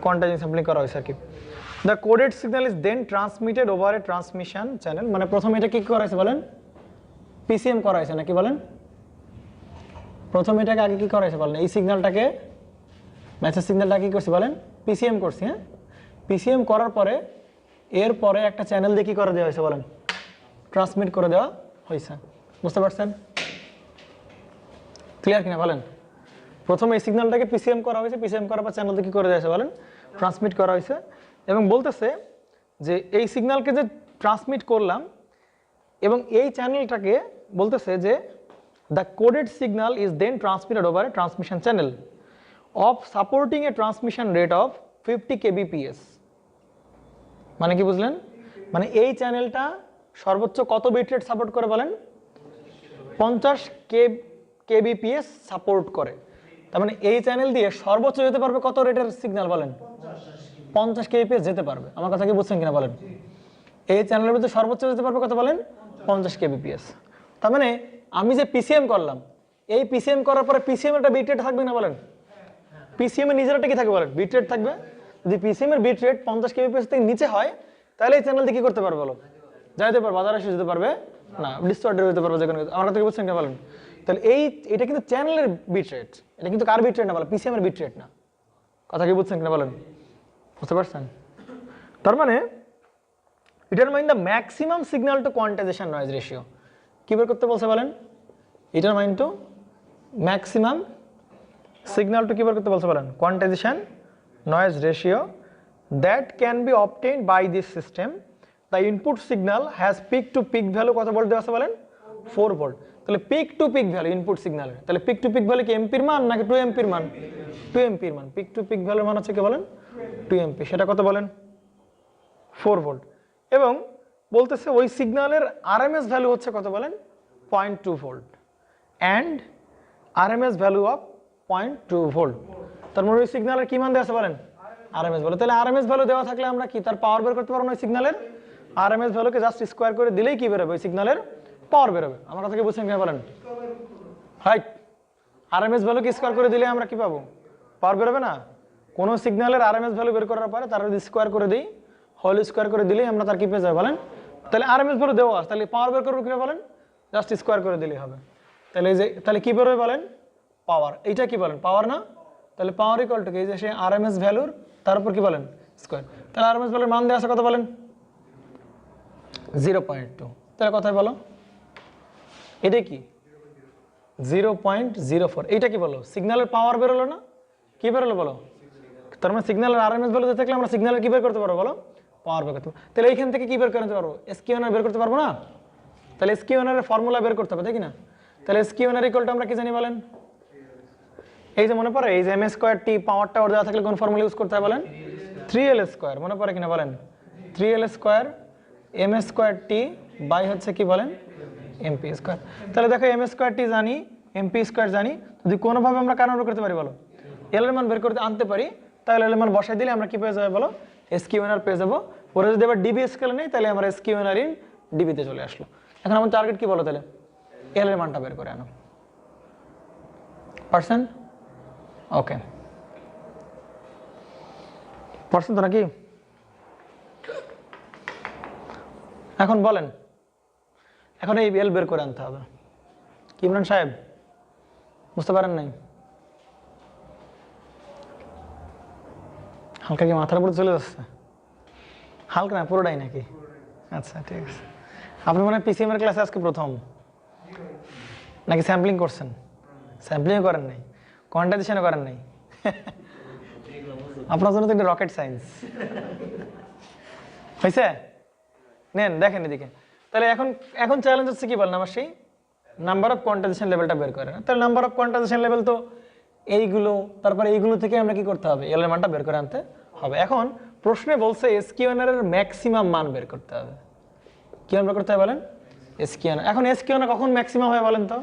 কোয়ান্টাইজিং স্যাম্পলিং করা হয়েছে আর কি। The coded signal is then transmitted over a transmission channel। মানে প্রথমে এটা কি করা হয়েছে বলেন? PCM করা হয়েছে নাকি বলেন? প্রথমে এটাকে আগে কি করা হয়েছে বলেন? এই সিগন্যালটাকে, মেসেজ সিগন্যালটা কি করছি বলেন? PCM করছি। হ্যাঁ, PCM করার পরে এরপরে একটা চ্যানেল দিয়ে কি করে দেওয়া হয়েছে বলেন? ট্রান্সমিট করে দেওয়া হয়েছে। বুঝতে পারছেন? ক্লিয়ার কিনা বলেন? প্রথমে এই সিগন্যালটাকে পিসিএম করা হয়েছে, পিসিএম করার পর চ্যানেল দিয়ে কি করে দেওয়া হয়েছে বলেন? ট্রান্সমিট করা হয়েছে। এবং বলতেছে যে এই সিগন্যালকে যে ট্রান্সমিট করলাম এবং এই চ্যানেলটাকে বলতেছে যে the coded signal is then transmitted over a transmission channel of supporting a transmission rate of 50 kbps। মানে কি বুঝলেন? মানে এই চ্যানেলটা সর্বোচ্চ কত বিট রেট সাপোর্ট করে বলেন? 50 kbps সাপোর্ট করে। তার মানে এই চ্যানেল দিয়ে সর্বোচ্চ যেতে পারবে কত রেটের সিগন্যাল বলেন? 50 kbps যেতে পারবে। আমার কথা কি বুঝছেন কিনা বলেন? এই চ্যানেলের ভিতরে সর্বোচ্চ যেতে পারবে কত বলেন? 50 kbps। তার মানে আমি যে পিসিএম করলাম, এই পিসিএম করার পরে পিসিএম একটা বিট রেট থাকবে না বলেন? পিসিএম এর নিজের একটা কি থাকবে বলেন? বিট রেট থাকবে। যদি পিসিএম এর বিট রেট 50 kbps থেকে নিচে হয় তাহলে এই চ্যানেল দিয়ে কি করতে পারবে বলো? যাইতে পারবে, বাজারে এসে যেতে পারবে না, ডিস্টর্টেড হতে পারবে যেখানে। আমার কথা কি বুঝছেন কিনা বলেন? তাহলে এটা কিন্তু চ্যানেলের বিট রেট, এটা কিন্তু কার বিট রেট না বলেন? পিসিএম এর বিট রেট না। কথা কি বুঝছেন কিনা বলেন? বুঝতে পারছেন? তার মানে determine the maximum signal to quantization noise ratio. কি বের করতে বলছে বলেন? Determine to maximum signal to কি বের করতে বলছে বলেন? Quantization noise ratio that can be obtained by this system. The input signal has peak to peak value কত ভোল্ট দেওয়া আছে বলেন? 4 ভোল্ট। তাহলে peak to peak value input সিগন্যালের, তাহলে পিক টু পিক ভ্যালু কি এমপির মান নাকি 2 এমপির মান? 2 এমপির মান। পিক টু পিক ভ্যালুর মান হচ্ছে কি বলেন? 2 এমপি। সেটা কত বলেন? 4 ভোল্ট। এবং বলতেছে ওই সিগন্যালের আরএমএস ভ্যালু হচ্ছে কত বলেন? 0.2 volt and RMS value of 0.2 volt. তার মানে ওই সিগন্যালের কি মান দেওয়া আছে বলেন? RMS value. তাহলে আরএমএস ভ্যালু দেওয়া থাকলে আমরা কি তার পাওয়ার বের করতে পারবো না? ওই সিগন্যালের আরএমএস ভ্যালুকে জাস্ট স্কোয়ার করে দিলেই কি বেরোবে? ওই সিগন্যালের পাওয়ার বেরোবে। আমার কথা কি বুঝছেন কিনা বলেন? রাইট। আরএমএস ভ্যালুকে স্কোয়ার করে দিলে আমরা কি পাবো? পাওয়ার বেরোবে না? কোনো সিগন্যালের আরএমএস ভ্যালু বের করার পরে তার যদি স্কোয়ার করে দিই, হোল স্কোয়ার করে দিলেই আমরা তার কি পেয়ে যাবো বলেন? তাহলে আরএমএস ভ্যালু দেওয়া আছে, তাহলে পাওয়ার বের করবো কিভাবে বলেন? জাস্ট স্কোয়ার করে দিলেই হবে। তাহলে এই যে তাহলে কি বেরোবে বলেন? পাওয়ার। এইটা কি বলেন? পাওয়ার না? তাহলে পাওয়ার ইকুয়াল টু কি? এই যে সে আরএমএস ভ্যালুর তার উপর কি বলেন? স্কোয়ার। তাহলে আরএমএস ভ্যালুর মান দেওয়া আছে কত বলেন? 0.2। তাহলে কথায় বলো এটা কি? 0.04। এইটা কি বলো? সিগন্যালের পাওয়ার বেরোলো না? কি বেরোলো বলো? তার মানে সিগন্যালের আরএমএস ভ্যালু থাকলে আমরা সিগন্যালের কি বের করতে পারবো বলো? পাওয়ার বের করতে পারবো। তাহলে এইখান থেকে কি বের করতে পারবো? এসকিউএনআর বের করতে পারবো না? তাহলে এসকিউএনআর এর ফর্মুলা বের করতে হবে, তাই কি না? তাহলে এসকিউএনআর ইকুয়াল টু আমরা কি জানি বলেন? এই যে মনে পড়ে এই যে এম স্কোয়ার টি পাওয়ারটা ওর দেওয়া থাকলে কোন ফর্মুলা ইউজ করতে হয় বলেন? 3l square. মনে পড়ে কিনা বলেন? 3l square M square T by হচ্ছে কি বলেন? MP square. তাহলে দেখো এম স্কোয়ার টি জানি, এমপি স্কোয়ার জানি, যদি কোনোভাবে আমরা কারণ বের করতে পারি বলো? এল এর মান বের করতে আনতে পারি, তাহলে এল এর মান বসাই দিলে আমরা কি পেয়ে যাবো বলো? এসকিউএনআর পেয়ে যাবো। ওরা যদি আবার ডিবি স্কেলে নেই তাহলে আমরা এসকিউএনআর ইন ডিবিতে চলে আসলো। এখন আমার টার্গেট কি বলো? তাহলে এল এর মানটা বের করে আনো। পারছেন? ওকে, পারছেন তো নাকি? এখন বলেন, এখন এই এল বের করে আনতে হবে। কি ইমরান সাহেব বুঝতে পারেন নাই? হালকা কি মাথার উপর চলে যাচ্ছে? হালকা না, পুরোটাই নাকি? আচ্ছা ঠিক আছে। আপনি মনে হয় পিসিএম এর ক্লাসে আজকে প্রথম, নাকি স্যাম্পলিং করছেন? স্যাম্পলিংও করেন নাই, কোয়ান্টাইজেশনও করেন নাই। আপনার জন্য তো একটা রকেট সায়েন্স হয়েছে। নেন দেখেন এদিকে। তাহলে এখন এখন চ্যালেঞ্জ হচ্ছে কি বলেন আমার, সেই নাম্বার অফ কোয়ান্টাইজেশন লেভেলটা বের করে। তাহলে নাম্বার অফ কোয়ান্টাইজেশন লেভেল তো এইগুলো, তারপরে এইগুলো থেকে আমরা কি করতে হবে, এল এর মানটা বের করে আনতে হবে। এখন প্রশ্নে বলছে এসকিউএনআর এর ম্যাক্সিমাম মান বের করতে হবে। কি বের করতে হবে বলেন? এসকিউএনআর। এখন এসকিউএনআর কখন ম্যাক্সিমাম হয় বলেন তো?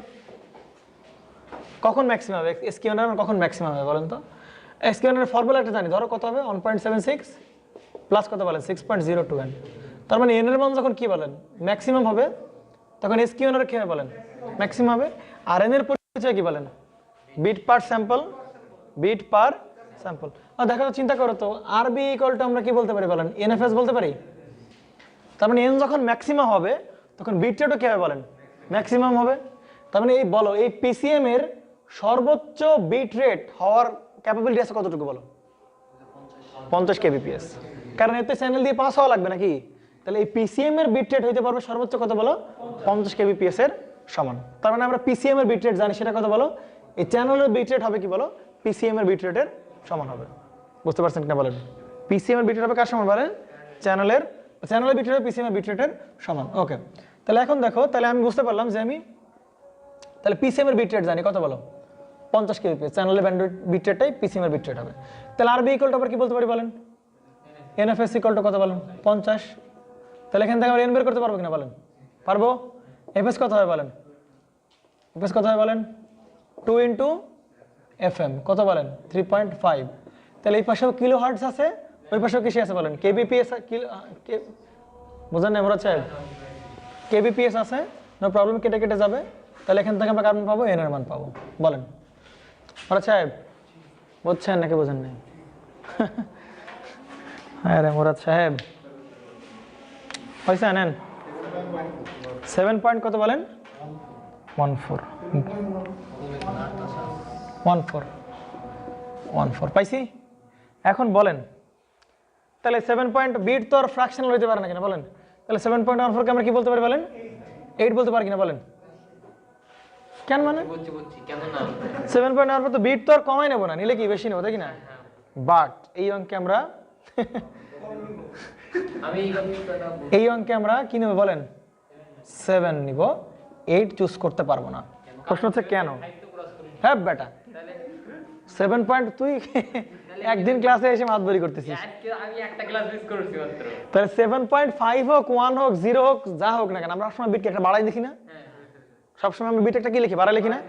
কখন ম্যাক্সিমাম হবে এসকিউএনআর, কখন ম্যাক্সিমাম হবে বলেন তো? এসকিউএনআর এর ফর্মুলা একটা জানি, ধরো কত হবে 1.76 প্লাস কত বলেন 6.021। তার মানে এন এর মান যখন কি বলেন ম্যাক্সিমাম হবে, তখন এসকিউএনআর কি হবে বলেন ম্যাক্সিমাম হবে। আর এন এর পরিচয় কি বলেন? বিট পার স্যাম্পল, বিট পার স্যাম্পল। আর দেখো তো, চিন্তা করো তো, আরবি ইকুয়াল টু আমরা কি বলতে পারি বলেন? এনএফএস বলতে পারি। তার মানে এন যখন ম্যাক্সিমাম হবে তখন বিট রেটও কি হবে বলেন? ম্যাক্সিমাম হবে। তার মানে এই বলো, এই পিসিএম এর সর্বোচ্চ বিট রেট হওয়ার ক্যাপাবিলিটি আছে কতটুকু বলো? 50 কেবিপিএস। কারণ এতে চ্যানেল দিয়ে পাস হওয়া লাগবে নাকি? তাহলে এই পিসিএম এর বিট রেট হইতে পারবে সর্বোচ্চ কত বলো? 50 কেবিপিএস এর সমান। তার মানে আমরা পিসিএম এর বিট রেট জানি, সেটা কত বলো? এই চ্যানেলের বিট রেট হবে কি বলো? পিসিএম এর বিট রেটের সমান হবে। বুঝতে পারছেন কিনা বলেন? পিসিএম এর বিট রেট হবে কার সমান বলেন? চ্যানেলের বিট রেট পিসিএম এর বিট রেটের সমান। ওকে, তাহলে এখন দেখো, তাহলে আমি বুঝতে পারলাম যে আমি তাহলে পিসিএম এর বিট রেট জানি কত বলো? 50 কেবিপিএস। চ্যানেলের ব্যান্ডউইথ বিট রেটটাই পিসিএম এর বিট রেট হবে। তাহলে আরবি ইকুয়াল টু আবার কি বলতে পারি বলেন? এনএফএস ইকুয়াল টু কত বলেন? 50। তাহলে এখান থেকে আমরা এন বের করতে পারবো কিনা বলেন? পারবো। এফএস কত হবে বলেন? এফএস কত হবে বলেন? 2 ইন্টু এফএম কত বলেন? 3.5। তাহলে এই পাশেও কিলো হার্টজ আছে, ওই পাশেও কিসে আছে বলেন? কেবিপিএস। বোঝেন না মুরাদ সাহেব? কেবিপিএস আছে, নো প্রবলেম, কেটে কেটে যাবে। তাহলে এখান থেকে আমরা কার মান পাবো? এন এর মান পাবো। বলেন মুরাদ সাহেব, বুঝছেন নাকি বোঝেন নাই? আরে মুরাদ সাহেব পয়সা নেন। 7 পয়েন্ট কত বলেন? 14 পাইছি। এখন বলেন, তাহলে 7 পয়েন্ট বিট তো আর ফ্র্যাকশনাল হইতে পারে না কিনা বলেন? তাহলে 7.14 কে আমরা কি বলতে পারি বলেন? 8 বলতে পারি কিনা বলেন? কেন মানে? কেন না? 7.14 তো বিট তো আর কমাই নেবো না, নিলে কি বেশি নেবো, তাই কি না? বাট এই অঙ্কে আমরা এই অঙ্কে আমরা কি নেব বলেন? 7 নিব, 8 চুজ করতে পারবো না। প্রশ্ন হচ্ছে কেন? হ্যাঁ বেটা, 7 পয়েন্ট তুই একদিন ক্লাসে এসে মাতবরি করতেছিস। আমি একটা ক্লাস মিস করেছি মাত্র। তাহলে 7.5 হোক, 1 হোক, 0 হোক, যা হোক না কেন, আমরা সবসময় বিট একটা বাড়াই লিখি না? সবসময় আমরা বিট একটা কি লিখি? বাড়াই লিখি না?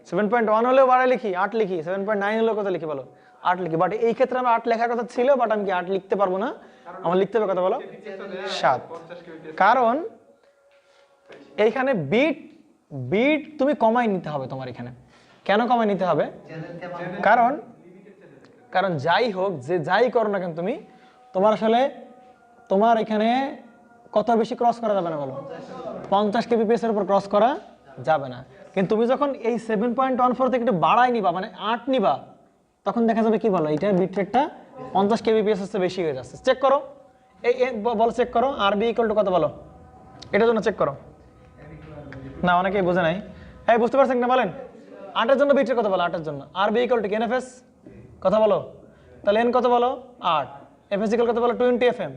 7.1 হলেও বাড়াই লিখি, 8 লিখি। 7.9 হলেও কত লিখি বলো? 8 লিখি। বাট এই ক্ষেত্রে আমরা 8 লেখার কথা ছিল, বাট আমি কি 8 লিখতে পারবো না, আমার লিখতে হবে কত বলো? 7। কারণ এইখানে বিট তুমি কমাই নিতে হবে তোমার এখানে। কেন কমাই নিতে হবে? কারণ যাই হোক, যে যাই করো না কেন তুমি, তোমার আসলে তোমার এখানে কত বেশি ক্রস করা যাবে না বলো? 50 কেবিপিএস এর উপর ক্রস করা যাবে না। কিন্তু তুমি যখন এই 7.14 থেকে একটু বাড়াই নিবা, মানে 8 নিবা, তখন দেখা যাবে কি বলো, এটার বিট রেটটা 50 কেবিপিএস এর বেশি হয়ে যাচ্ছে। চেক করো, এই বলো, চেক করো আরবি ইকুয়াল টু কত বলো? এটার জন্য চেক করো না, অনেকেই বোঝে নাই। এই বুঝতে পারছেন না বলেন? 8 এর জন্য বিট রেট কত বলো? 8 এর জন্য আরবি ইকুয়াল টু এনএফএস কথা বলো। তাহলে এন কত বলো? 8। এফএস ইকুয়াল কত বলো? 20 এফএম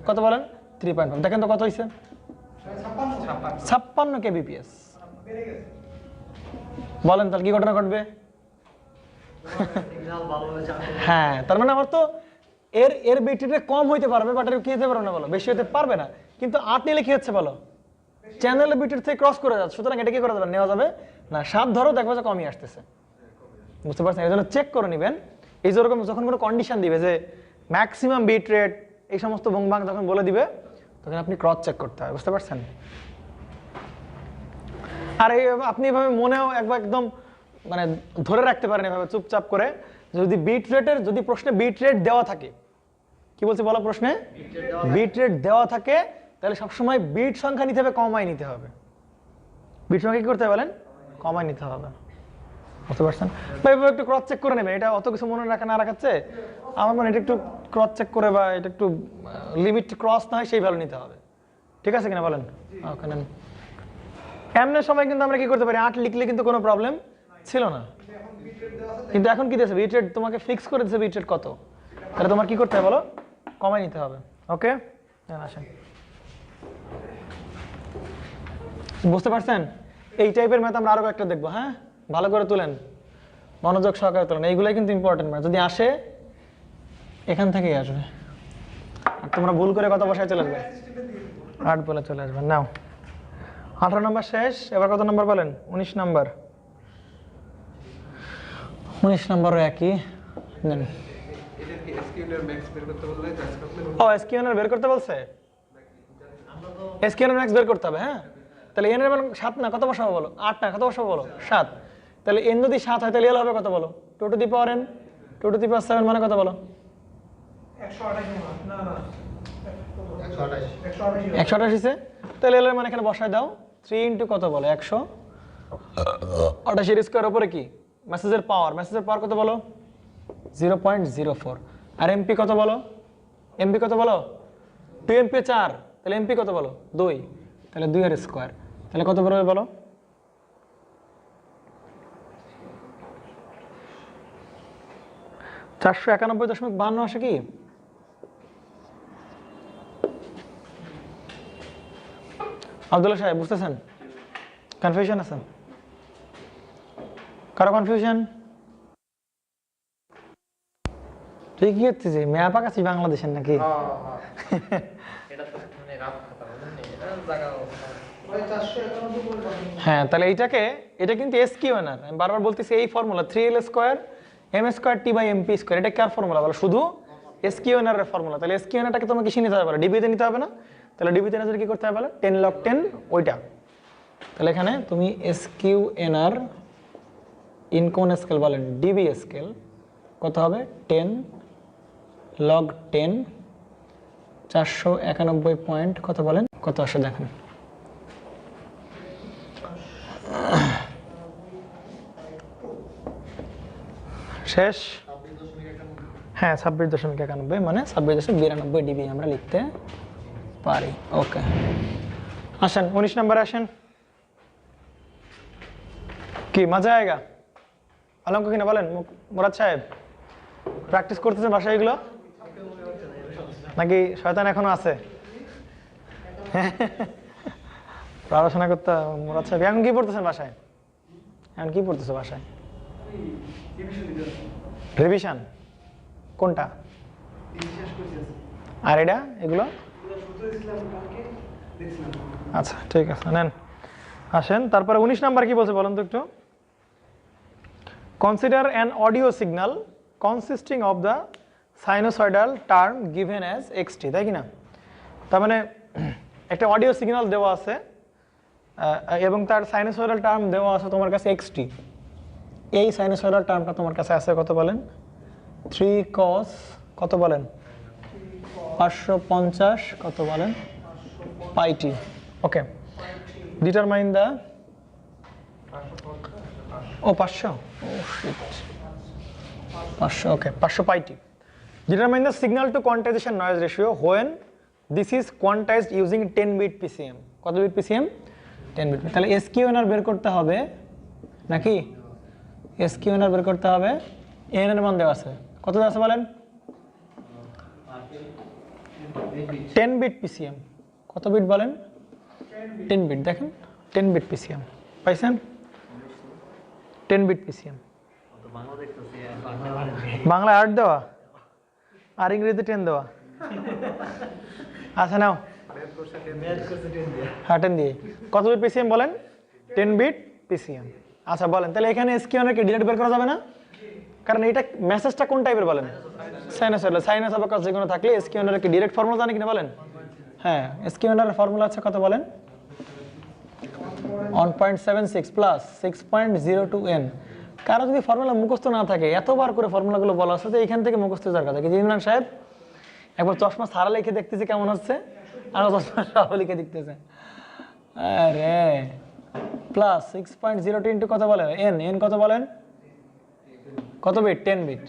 কত বলেন? 3.5। দেখেন তো কত হইছে? 56 কেবিপিএস। বলেন তাহলে কি ঘটনা ঘটবে? হ্যাঁ, তার মানে আমার তো এর বিট রেট কম হইতে পারবে, বাট এর কি হতে পারবে না বলো? বেশি হতে পারবে না। কিন্তু 8 নিলে কি হচ্ছে বলো? চ্যানেলের বিট রেট থেকে ক্রস করে যাচ্ছে, সুতরাং এটা কি করা যাবে? নেওয়া যাবে না। 7 ধরো, দেখবো যে কমই আসতেছে। বুঝতে পারছেন? এই জন্য চেক করে নেবেন। এই যেরকম যখন কোনো কন্ডিশন দিবে যে ম্যাক্সিমাম বিট রেট, এই সমস্ত বংবাং যখন বলে দিবে, তখন আপনি ক্রস চেক করতে হবে। বুঝতে পারছেন? আর এই আপনি এভাবে মনেও একদম মানে ধরে রাখতে পারেন এভাবে চুপচাপ করে, যদি বিট রেটের, যদি প্রশ্নে বিট রেট দেওয়া থাকে, কি বলছে বলো প্রশ্নে? বিট রেট দেওয়া থাকে, তাহলে সবসময় বিট সংখ্যা নিতে হবে, কমায় নিতে হবে। বিট সংখ্যা কি করতে হবে বলেন? কমায় নিতে হবে। বুঝতে পারছেন? বা এভাবে একটু ক্রস চেক করে নেবে, এটা অত কিছু মনে রাখা না রাখাচ্ছে আমার মানে এটা একটু ক্রস চেক করে বা এটা একটু লিমিট ক্রস না হয় সেই ভ্যালু নিতে হবে। ঠিক আছে কিনা বলেন? ওকে নেন। এমনের সময় কিন্তু আমরা কি করতে পারি, 8 লিখলে কিন্তু কোনো প্রবলেম ছিল না, কিন্তু এখন কি দিয়েছে বিট রেট, তোমাকে ফিক্স করে দিয়েছে বিট রেট কত, তাহলে তোমার কি করতে হবে বলো? কমাই নিতে হবে। ওকে আসেন, বুঝতে পারছেন? এই টাইপের ম্যাথ আমরা আরো একটা দেখবো। হ্যাঁ, ভালো করে তুলেন, মনোযোগ সহকারে তুলেন, এইগুলাই কিন্তু ইম্পর্টেন্ট ম্যাথ। যদি আসে এখান থেকেই আসবে, আর তোমরা ভুল করে কত বসায় চলে আসবে, 8 বলে চলে আসবেন। নাও 18 নম্বর শেষ, এবার কত নম্বর বলেন? 19 নম্বর। 19 নম্বরও একই নেন। ও এসকিউএন বের করতে বলছে, এসকিউএন ম্যাক্স বের করতে হবে। হ্যাঁ, তাহলে এন এর মান 7 না, কত বসাবো বলো? 8 না, কত বসাবো বলো? 7। তাহলে এন যদি 7 হয় তাহলে এল হবে কত বলো? 2 to the power n, 2 to the power 7 মানে কত বলো? 128 তাহলে এল এর মানে এখানে বসায় দাও, 3 ইনটু কত বলো? 128 এর স্কয়ার উপরে কি মেসেজের পাওয়ার, মেসেজের পাওয়ার কত বলো? 0.04। আর এমপি কত বলো? এমপি কত বলো? 2 এমপি 4, তাহলে এমপি কত বলো? 2, তাহলে 2 এর স্কয়ার, তাহলে কত বেরোবে বলো? 491.52 আসে কি? আব্দুল্লাহ সাহেব বুঝতেছেন? কনফিউশন আছে কারো? কনফিউশন? তুই কি হচ্ছে ম্যাপ আঁকাচ্ছি বাংলাদেশের নাকি? এটা তো মানে রাত কথা বুঝলেন, এটা জায়গা হ্যাঁ, তাহলে এইটাকে, এটা কিন্তু এসকিউএনআর, আমি বারবার বলতেছি এই formula 3l square m square t by mp square, এটা কার ফর্মুলা বলো? শুধু এসকিউএনআর এর ফর্মুলা। তাহলে এসকিউএনআরটাকে তোমাকে কিসে নিতে হবে বলো? ডিবিতে নিতে হবে না? তাহলে ডিবিতে নিতে কি করতে হবে বলো? 10 log 10 ওইটা। তাহলে এখানে তুমি এসকিউএনআর ইন কোন স্কেল বলেন? DB scale. কত হবে? 10 log 10 491 পয়েন্ট কত বলেন? কত আসে দেখেন। শেষ? হ্যাঁ, 26.91 মানে 26.92 ডিবি আমরা লিখতে পারি। ওকে, আসেন 19 নম্বরে আসেন। কি মজা আয়েগা? আলঙ্ক কিনা বলেন? মুরাদ সাহেব প্র্যাকটিস করতেছেন বাসায় এগুলো নাকি শয়তান এখনো আছে? পড়াশোনা করতে মুরাদ সাহেব এখন কি পড়তেছেন বাসায়? এখন কি পড়তেছো বাসায়? রিভিশন কোনটা? আর এটা এগুলো? আচ্ছা ঠিক আছে, নেন আসেন। তারপরে 19 নাম্বার কি বলছে বলুন তো একটু। Consider an audio signal consisting of the sinusoidal term given as xt, তাই কি না? তার মানে একটা অডিও সিগন্যাল দেওয়া আছে এবং তার সাইনোসয়েডাল টার্ম দেওয়া আছে তোমার কাছে xt। এই সাইনোসয়েডাল টার্মটা তোমার কাছে আছে কত বলেন? 3 cos কত বলেন? 550 কত বলেন? Pi t. Okay, determine the, ও 500, ও শিট 500, okay 500 pi t. Determine the signal to quantization noise ratio when this is quantized using 10 bit PCM. কত বিট পিসিএম? 10 বিট। তাহলে এসকিউএনআর বের করতে হবে নাকি? এসকিউএনআর বের করতে হবে। এন এর মান দেওয়া আছে, কত দেওয়া আছে বলেন? 10 বিট পিসিএম। কত বিট বলেন? 10 বিট। দেখেন 10 বিট পিসিএম পাইছেন? 10 বিট পিসিএম। বাংলা 8 দেওয়া আর ইংরেজিতে 10 দেওয়া। আচ্ছা নাও, হ্যাঁ 10 দিয়ে। কত বিট পিসিএম বলেন? 10 বিট পিসিএম। আচ্ছা বলেন, তাহলে এখানে এসকিউএনআর কি ডিরেক্ট বের করা যাবে না? কারণ এটা মেসেজটা কোন টাইপের বলেন? সাইনোসয়েডাল। সাইনাস অবকাশ যেকোনো থাকলে এসকিউএনআর কি ডিরেক্ট ফর্মুলা জানি কিনা বলেন? হ্যাঁ, এসকিউএনআর এর ফর্মুলা আছে কত বলেন? 1.76 প্লাস 6.02n। কারো যদি ফর্মুলা মুখস্থ না থাকে, এতবার করে ফর্মুলাগুলো বলা আছে যে এখান থেকে মুখস্থ যাওয়ার কথা। কিন্তু ইমরান সাহেব একবার চশমা সারা লিখে দেখতেছি কেমন হচ্ছে, আর সব লিখে দিতেছে। আরে প্লাস 6.02 ইন্টু কত বলেন এন, এন কত বলেন, কত বিট, 10 বিট,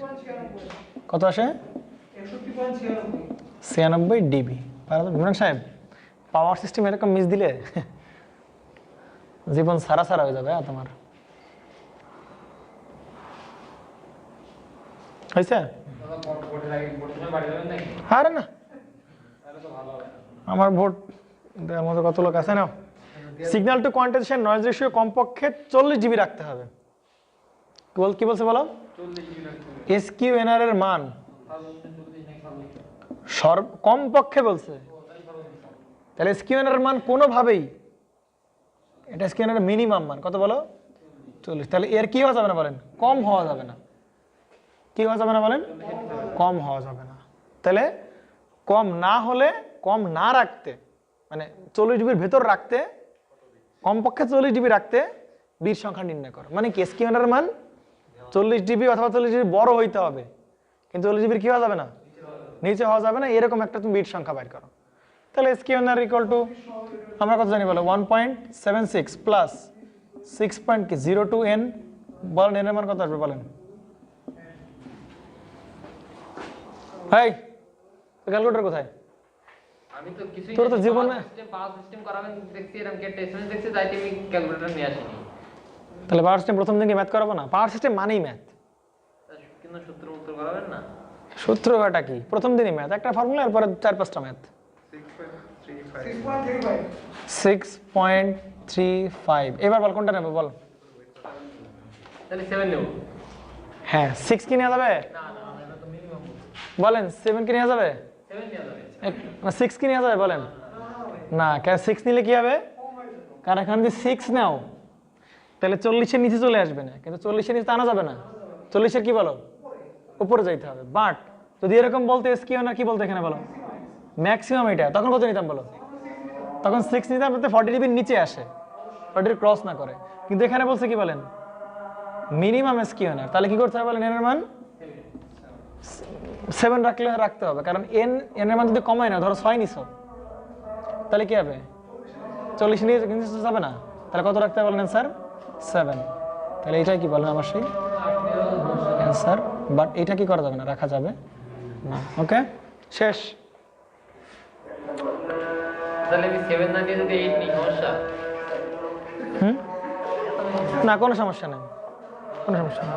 কত আসে 96 ডিবি। ইমরান সাহেব পাওয়ার সিস্টেম এরকম মিস দিলে জীবন সারা সারা হয়ে যাবে তোমার। হয়েছে? আরে না, আমার ভোট দেওয়ার মতো কত লোক আছে না। Signal to quantization noise ratio কমপক্ষে 40 জিবি রাখতে হবে। কি বলছে বলো? এসকিউএনআর এর মান কমপক্ষে বলছে, তাহলে এসকিউএনআর এর মান কোনোভাবেই, এটা এসকিউএনআর এর মিনিমাম মান কত বলো? 40। তাহলে এর কি হওয়া যাবে না বলেন? কম হওয়া যাবে না। কি হওয়া যাবে না বলেন? কম হওয়া যাবে না। তাহলে কম না হলে, কম না রাখতে, মানে 40 জিবির ভেতর রাখতে, কমপক্ষে 40 জিবি রাখতে বিট সংখ্যা নির্ণয় করো। মানে কি এসকিউএনআর এর মান 40 জিবি অথবা 40 জিবি বড় হইতে হবে, কিন্তু 40 জিবির কি হওয়া যাবে না, নিচে হওয়া যাবে না, এরকম একটা তুমি বিট সংখ্যা বাইর করো। তাহলে এসকিউএনআর ইকুয়াল টু আমরা কত জানি বলো? 1.76 প্লাস 6.02 এন, বলেন এর মান কত আসবে বলেন? হাই ক্যালকুলেটর কোথায়? আমি তো কিছুই তোর তো জীবনে পাওয়ার সিস্টেম করাবেন দেখছি, এরকম কে টেস্ট দেখছি, তাই আমি ক্যালকুলেটর নিয়ে আসিনি। তাহলে পাওয়ার সিস্টেম প্রথম দিনকে ম্যাথ করাবো না? পাওয়ার সিস্টেম মানেই ম্যাথ, কিন্তু সূত্র মুক্ত করাবেন না। সূত্রটা কি? প্রথম দিনই ম্যাথ, একটা ফর্মুলা, এরপরে 4-5টা ম্যাথ। 6.35। এবার বল কোনটা নেবে বল? তাহলে 7 নেব। হ্যাঁ 6 কি নেওয়া যাবে? না না, এটা তো মিনিমাম। বলেন 7 কি নেওয়া যাবে? 7 নেওয়া যাবে। না 6 কি নেওয়া যাবে বলেন? না, কেন 6 নিলে কি হবে? কারণ এখানে যদি 6 নাও তাহলে 40 এর নিচে চলে আসবে না, কিন্তু 40 এর নিচে আনা যাবে না, 40 এর কি বলো উপরে যাইতে হবে। বাট যদি এরকম বলতে এসকিউএনআর কি বলতে এখানে বলো ম্যাক্সিমাম, এটা তখন কত নিতাম বলো? তখন 6 নিতাম যাতে 40 ডিবির নিচে আসে, 40 ক্রস না করে। কিন্তু এখানে বলছে কি বলেন মিনিমাম এসকিউএনআর, তাহলে কি করতে হবে বলেন? এর মান 7 রাখতে হবে, কারণ এন এর মান যদি কমায় না, ধরো 6 নিছো, তাহলে কি হবে? 40 নিয়ে কিন্তু যাবে না, তাহলে কত রাখতে হবে বলেন স্যার? 7। তাহলে এটাই কি বলেন আমার সেই অ্যান্সার, বাট এটা কি করা যাবে না, রাখা যাবে না। ওকে শেষ। তাহলে আমি 7 না দিয়ে যদি 8 নিই সমস্যা? না কোনো সমস্যা নেই, কোনো সমস্যা নেই।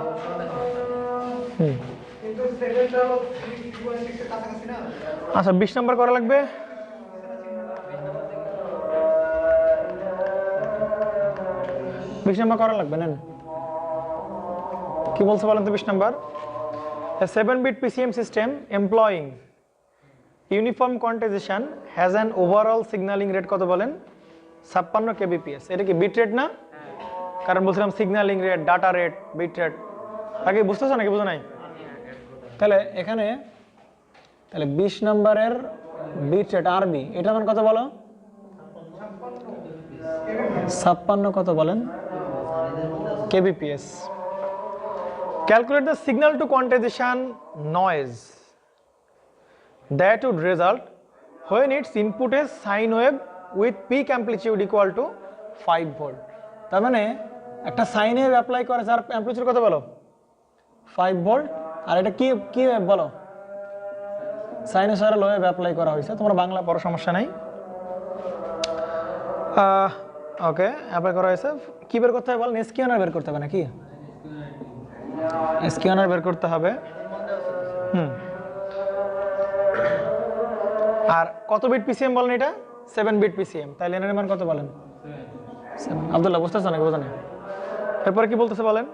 কিন্তু 7টা হলো 3.6 এর কাছাকাছি না? আচ্ছা 20 নাম্বার করা লাগবে। 20 নাম্বার করা লাগবে, নেন। কি বলছে বলেন তো 20 number? A 7-bit PCM system employing uniform quantization has an overall signaling rate কত বলেন? 56 kbps। এটা কি বিট রেট না? কারণ বলছিলাম signalling rate, data rate, bit rate. আগে বুঝতেছ নাকি বুঝো নাই? তাহলে এখানে তাহলে 20 নম্বরের বিট রেট আরবি, এটা মান কত বলো? 56 কত বলেন? kbps। Calculate the signal to quantization noise that would result when its input is sine wave with peak amplitude equal to 5 volt। তার মানে একটা সাইন ওয়েভ অ্যাপ্লাই করে যার অ্যাম্পলিটিউড কত বলো? 5 ভোল্ট। আর এটা কি কি ওয়েভ বলো? সাইনোসয়েডাল ওয়েভ অ্যাপ্লাই করা হয়েছে, তোমরা বাংলা পড়ার সমস্যা নাই। ওকে অ্যাপ্লাই করা হয়েছে। কি বের করতে হবে বল? এসকিউএনআর বের করতে হবে নাকি? এসকিউএনআর বের করতে হবে। আর কত বিট পিসিএম বলেন এটা? 7 বিট পিসিএম। তাহলে এর মান কত বলেন? 7। আব্দুল্লাহ বুঝতেছ নাকি বোঝা নেই? এরপরে কি বলতেছে বলেন?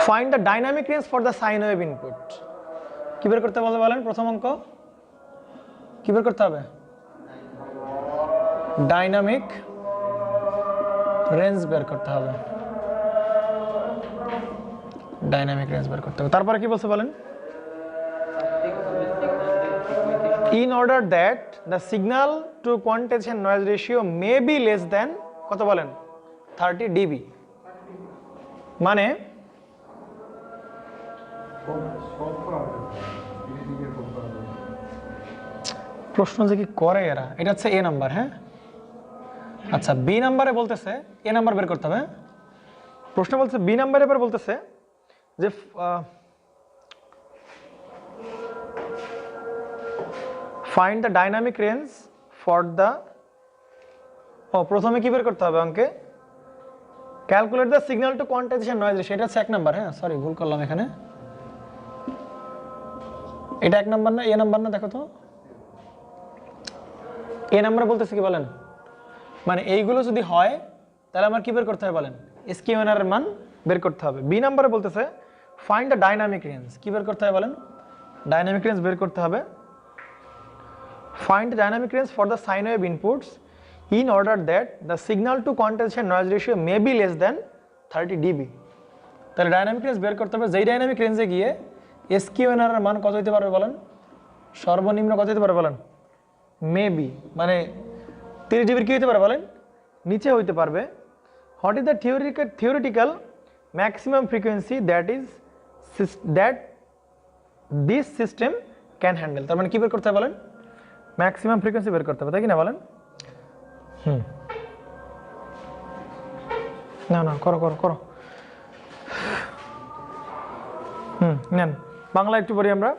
Find the dynamic range for the sine wave input. কি বের করতে বলতে বলেন? প্রথম অঙ্ক কি বের করতে হবে? ডাইনামিক রেঞ্জ বের করতে হবে। ডাইনামিক রেঞ্জ বের করতে হবে। তারপরে কি বলছে বলেন? In order that the signal to quantization noise ratio may be less than কত বলেন? 30 dB। মানে প্রশ্ন যে কি করে এরা, এটা হচ্ছে এ নাম্বার। হ্যাঁ আচ্ছা, বি নাম্বারে বলতেছে এ নাম্বার বের করতে হবে। প্রশ্ন বলছে বি নাম্বারে এবার বলতেছে যে find the dynamic range for the, প্রথমে কি বের করতে হবে অঙ্কে, calculate the signal to quantization noise ratio, এটা হচ্ছে 1 নাম্বার। হ্যাঁ সরি ভুল করলাম এখানে, এটা 1 নাম্বার না, এ নাম্বার না, দেখো তো এ নাম্বার বলতেছে কি বলেন, মানে এইগুলো যদি হয় তাহলে আমার কি বের করতে হবে বলেন, এসকিউএনআর এর মান বের করতে হবে। বি নাম্বারে বলতেছে ফাইন্ড দ্য ডাইনামিক রেঞ্জ, কি বের করতে হবে বলেন, ডাইনামিক রেঞ্জ বের করতে হবে। Find dynamic range for the sine wave inputs in order that the signal to quantization noise ratio may be less than 30 dB। তাহলে ডাইনামিক রেঞ্জ বের করতে হবে, যেই ডাইনামিক রেঞ্জে গিয়ে এসকিউএনআর এর মান কত হতে পারবে বলেন, সর্বনিম্ন কত হতে পারবে বলেন, মেবি মানে 30 ডিবির কি হতে পারে বলেন, নিচে হইতে পারবে। What is the theoretical maximum frequency that this system can handle, তার মানে কি বের করতে হবে বলেন, ম্যাক্সিমাম ফ্রিকোয়েন্সি বের করতে হবে, তাই কি না বলেন। না না করো করো করো, নেন বাংলা একটু পড়ি আমরা।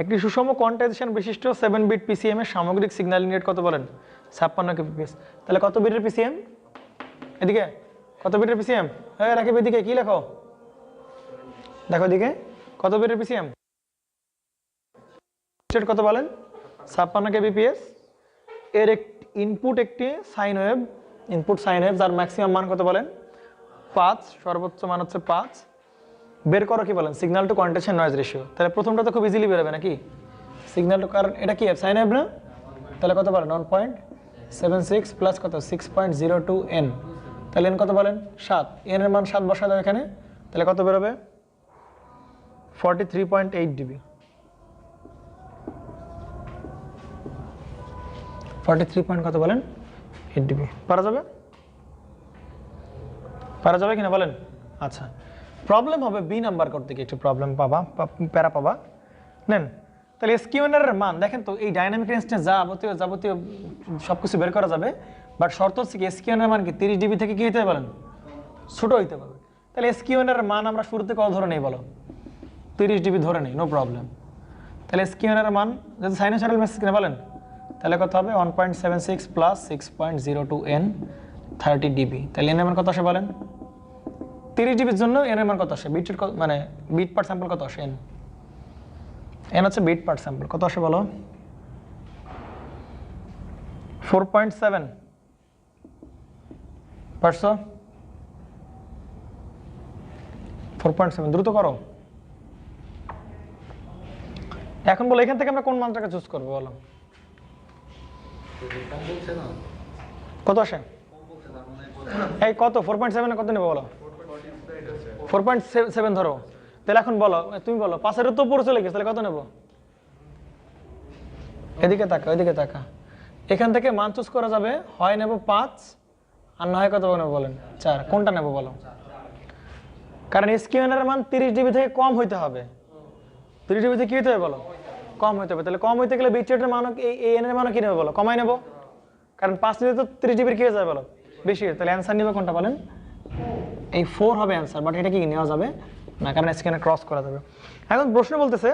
একটি সুষম কোয়ান্টাইজেশন বিশিষ্ট 7 বিট পিসিএম এর সামগ্রিক সিগন্যালিং রেট কত বলেন, 56 কেবিপিএস। তাহলে কত বিটের পিসিএম, এদিকে কত বিটের পিসিএম, হ্যাঁ রাকিব এদিকে কি লেখো, দেখো এদিকে কত বিটের পিসিএম, কত বলেন 56 কেবিপিএস। এর ইনপুট একটি sine wave, input sine wave যার ম্যাক্সিমাম মান কত বলেন 5, সর্বোচ্চ মান হচ্ছে 5। বের করো কি বলেন signal to quantization noise ratio. তাহলে প্রথমটা তো খুব ইজিলি বেরোবে নাকি, সিগন্যাল টু, কারণ এটা কি সাইন ওয়েভ না, তাহলে কত বলেন 1.76 প্লাস কত 6.02 এন, তাহলে এন কত বলেন 7, এন এর মান 7 বসা দাও এখানে, তাহলে কত বেরোবে 43.8 ডিবি, 43 পয়েন্ট কত বলেন 8 ডিবি। পারা যাবে, পারা যাবে কিনা বলেন। আচ্ছা প্রবলেম হবে বি নাম্বার করতে গিয়ে একটু প্রবলেম পাবা, প্যারা পাবা। নেন তাহলে এসকিউএনআর এর মান দেখেন তো, এই ডাইনামিক রেঞ্জটা যাবতীয় সবকিছু বের করা যাবে, বাট শর্ত হচ্ছে কি এসকিউএনআর মান কি 30 ডিবি থেকে কি হতে হবে বলেন, ছোট হইতে পারবে। তাহলে এসকিউএনআর এর মান আমরা শুরুতে কত ধরে নেই বলো, 30 ডিবি ধরে নেই, নো প্রবলেম। তাহলে এসকিউএনআর এর মান যদি সাইনোসয়েডাল মেসেজ কিনা বলেন, তাহলে কত হবে 1.76 প্লাস 6.02 এন 30 ডিবি। তাহলে এন এর মান কত আসে বলেন, 30 ডিবির জন্য এন এর মান কত আসে, বিটের মানে বিট পার স্যাম্পল কত আসে, এন হচ্ছে বিট পার স্যাম্পল, কত আসে বলো 4.7 পারছো, 4.7 দ্রুত করো। এখন বলো এখান থেকে আমরা কোন মানটাকে চুজ করবো বলো, কত আসে এই কত 4.7 কত নেবো বলো, 4.7 ধরো। তাহলে এখন বলো তুমি বলো 5 তো উপরে চলে গেছে, তাহলে কত নেবো, এদিকে তাকা ওইদিকে তাকা, এখান থেকে মান চুজ করা যাবে, হয় নেবো 5 আর না হয় কত নেবো বলেন 4, কোনটা নেবো বলো, কারণ এসকিউএনআর এর মান 30 ডিবি থেকে কম হইতে হবে, 30 ডিবি থেকে কি হইতে হবে বলো, কম হইতে হবে। তাহলে কম হইতে গেলে বিট রেটের মান এই এন এর মান কি নেবে বলো, কমাই নেব, কারণ 5 নিলে তো 30 ডিবির কি হয়ে যাবে বলো বেশি, তাহলে অ্যানসার নিবে কোনটা বলেন, এই 4 হবে অ্যানসার, বাট এটা কি নেওয়া যাবে না, কারণ এখানে ক্রস করা যাবে। এখন প্রশ্ন বলতেছে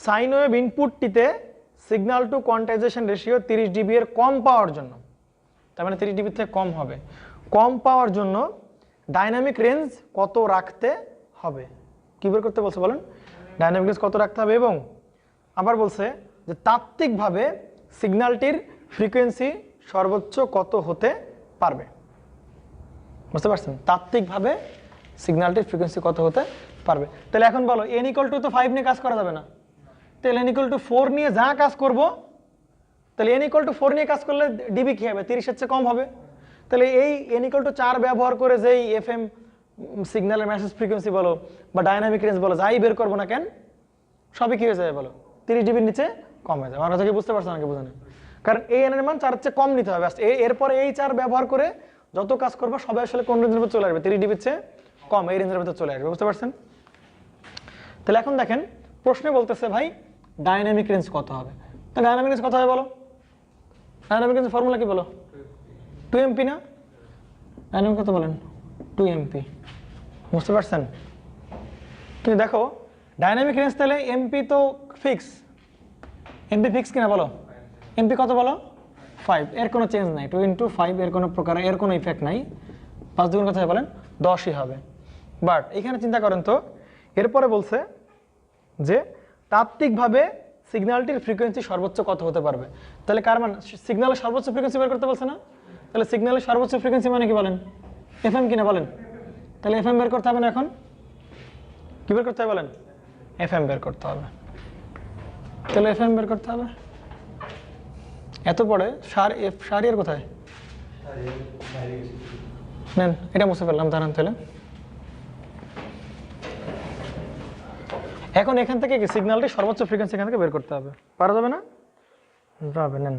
সাইন ওয়েভ ইনপুটটিতে signal to quantization ratio 30 dB এর কম পাওয়ার জন্য, তার মানে 30 ডিবি থেকে কম হবে, কম পাওয়ার জন্য ডাইনামিক রেঞ্জ কত রাখতে হবে, কি বের করতে বলছে বলেন, ডাইনামিক রেঞ্জ কত রাখতে হবে, এবং আবার বলছে যে তাত্ত্বিকভাবে সিগন্যালটির ফ্রিকোয়েন্সি সর্বোচ্চ কত হতে পারবে, বুঝতে পারছেন, তাত্ত্বিকভাবে সিগন্যালটির ফ্রিকোয়েন্সি কত হতে পারবে। তাহলে এখন বলো n = তো 5 নিয়ে কাজ করা যাবে না, তাহলে n = 4 নিয়ে যা কাজ করব, তাহলে n = 4 নিয়ে কাজ করলে ডিবি কি হবে 30 এর চেয়ে কম হবে। তাহলে এই n = 4 ব্যবহার করে যেই এফএম সিগন্যালের মেসেজ ফ্রিকোয়েন্সি বলো বা ডাইনামিক রেঞ্জ বলো যাই বের করবো না কেন, সবই কি হয়ে যাবে বলো 30 ডিবির নিচে কম হয়ে যাবে। আমার কথা কি বুঝতে পারছো নাকি বুঝানো, কারণ এই এন এর মান 4 এর চেয়ে কম নিতে হবে, এরপরে এই 4 ব্যবহার করে যত কাজ করবো সবাই আসলে কোন রেঞ্জের ভিতরে চলে আসবে, 30 ডিবির চেয়ে কম এই রেঞ্জের ভিতরে চলে আসবে, বুঝতে পারছেন। তাহলে এখন দেখেন প্রশ্নে বলতেছে ভাই ডাইনামিক রেঞ্জ কত হবে, তা ডায়নামিক রেঞ্জ কত হয় বলো? ডায়নামিক রেঞ্জ ফর্মুলা কি বলো? 2 MP না? ডায়নামিক কত বলেন? 2 MP। বুঝতে পারছেন? তুমি দেখো ডায়নামিক রেঞ্জ তাহলে এমপি তো ফিক্স, এমপি ফিক্স কিনা বলো? এমপি কত বলো? 5, এর কোনো চেঞ্জ নাই। 2 × 5 এর কোনো প্রকার এর কোনো ইফেক্ট নাই। 5 দ্বিগুণ কত হয় বলেন? 10ই হবে। বাট এখানে চিন্তা করেন তো, এরপরে বলছে যে তাত্ত্বিকভাবে সিগন্যালটির ফ্রিকোয়েন্সি সর্বোচ্চ কত হতে পারবে। তাহলে কার মান? সিগন্যালের সর্বোচ্চ ফ্রিকোয়েন্সি বের করতে বলছে না? তাহলে সিগন্যালের সর্বোচ্চ ফ্রিকোয়েন্সি মানে কি বলেন? এফএম কিনা বলেন? তাহলে এফএম বের করতে হবে না এখন? কি বের করতে হবে বলেন? এফএম বের করতে হবে। তাহলে এফএম বের করতে হবে। এত পরে সারিয়ার কোথায়? নেন এটা মুছে ফেললাম, দাঁড়ান তাহলে। এখন এখান থেকে কি সিগন্যালটি সর্বোচ্চ ফ্রিকোয়েন্সি এখান থেকে বের করতে হবে, পারা যাবে না? যাবে। নেন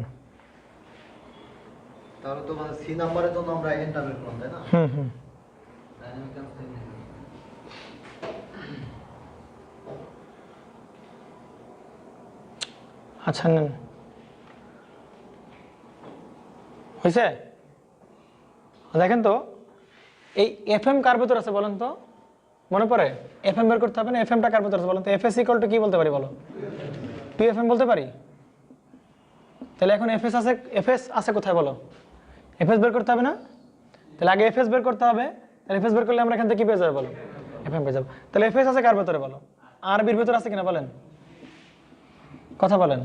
তাহলে তো মানে সি নাম্বারের জন্য আমরা এনটা বের করলাম, তাই না? হুম। আচ্ছা নেন, হয়েছে? দেখেন তো এই এফএম কার ভেতর আছে বলেন তো? মনে পড়ে? এফএম বের করতে হবে না? এফএমটা কার ভেতর আছে বলেন তো? এফএস ইকুয়াল টু কি বলতে পারি বলো? 2FM বলতে পারি। তাহলে এখন এফএস আছে কোথায় বলো? এফএস বের করতে হবে না? তাহলে আগে এফএস বের করতে হবে। তাহলে এফএস বের করলে আমরা এখান থেকে কি পেয়ে যাবো বলো? এফএম পেয়ে যাবো। তাহলে এফএস আছে কার ভেতরে বলো? আরবির ভেতর আছে কিনা বলেন? কথা বলেন।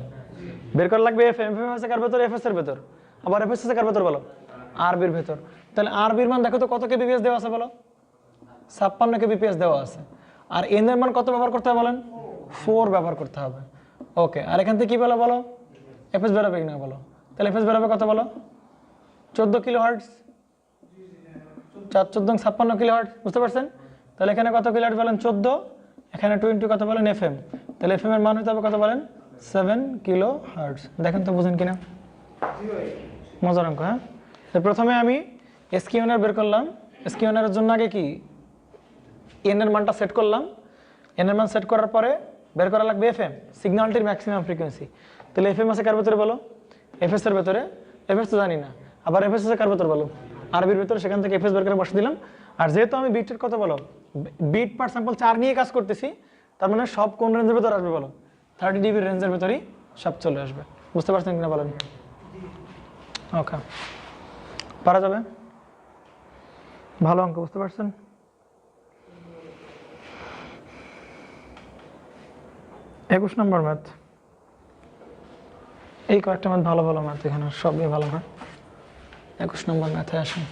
বের করা লাগবে এফএম। এফএম আছে কার ভেতর? এফএস এর ভেতর। আবার এফএস আছে কার ভেতর বলো? আরবির ভেতর। তাহলে আরবির মান দেখো তো কত কেবিপিএস দেওয়া আছে বলো? 56 কেবিপিএস দেওয়া আছে। আর এন এর মান কত ব্যবহার করতে হবে বলেন? 4 ব্যবহার করতে হবে। ওকে, আর এখান থেকে কি বলো বলো? এফএস বেরোবে কিনা বলো? তাহলে এফএস বেরোবে কত বলো? 14 কিলোহার্টজ। 4 14 56 কিলোহার্টজ। বুঝতে পারছেন? তাহলে এখানে কত কিলোহার্টজ বলেন? 14। এখানে 20 কত বলেন? এফএম। তাহলে এফএম এর মান হতে হবে কত বলেন? 7 কিলোহার্টজ। দেখেন তো বুঝেন কিনা? মজার অঙ্ক। হ্যাঁ, প্রথমে আমি এসকিউএনআর বের করলাম। এসকিউএনআর এর জন্য আগে কি এন এর মানটা সেট করলাম। এন এর মান সেট করার পরে বের করা লাগবে এফএম, সিগন্যালটির ম্যাক্সিমাম ফ্রিকোয়েন্সি। তাহলে এফএম আছে কার ভেতরে বলো? এফএস এর ভেতরে। এফএস তো জানি না। আবার এফএস আছে কার ভেতরে বলো? আরবির ভেতরে। সেখান থেকে এফএস বের করে বসে দিলাম। আর যেহেতু আমি বিটের কত বলো? বিট পার স্যাম্পল 4 নিয়ে কাজ করতেছি, তার মানে সব কোন রেঞ্জের ভেতরে আসবে বলো? 30 dB রেঞ্জের ভেতরেই সব চলে আসবে। বুঝতে পারছেন কিনা বলেন? ওকে, পারা যাবে। ভালো অঙ্ক, বুঝতে পারছেন? একুশ নম্বর ম্যাথ। এই কয়েকটা ম্যাথ ভালো ভালো ম্যাথ, এখানে সবই ভালো না। 21 নম্বর ম্যাথে আসেন।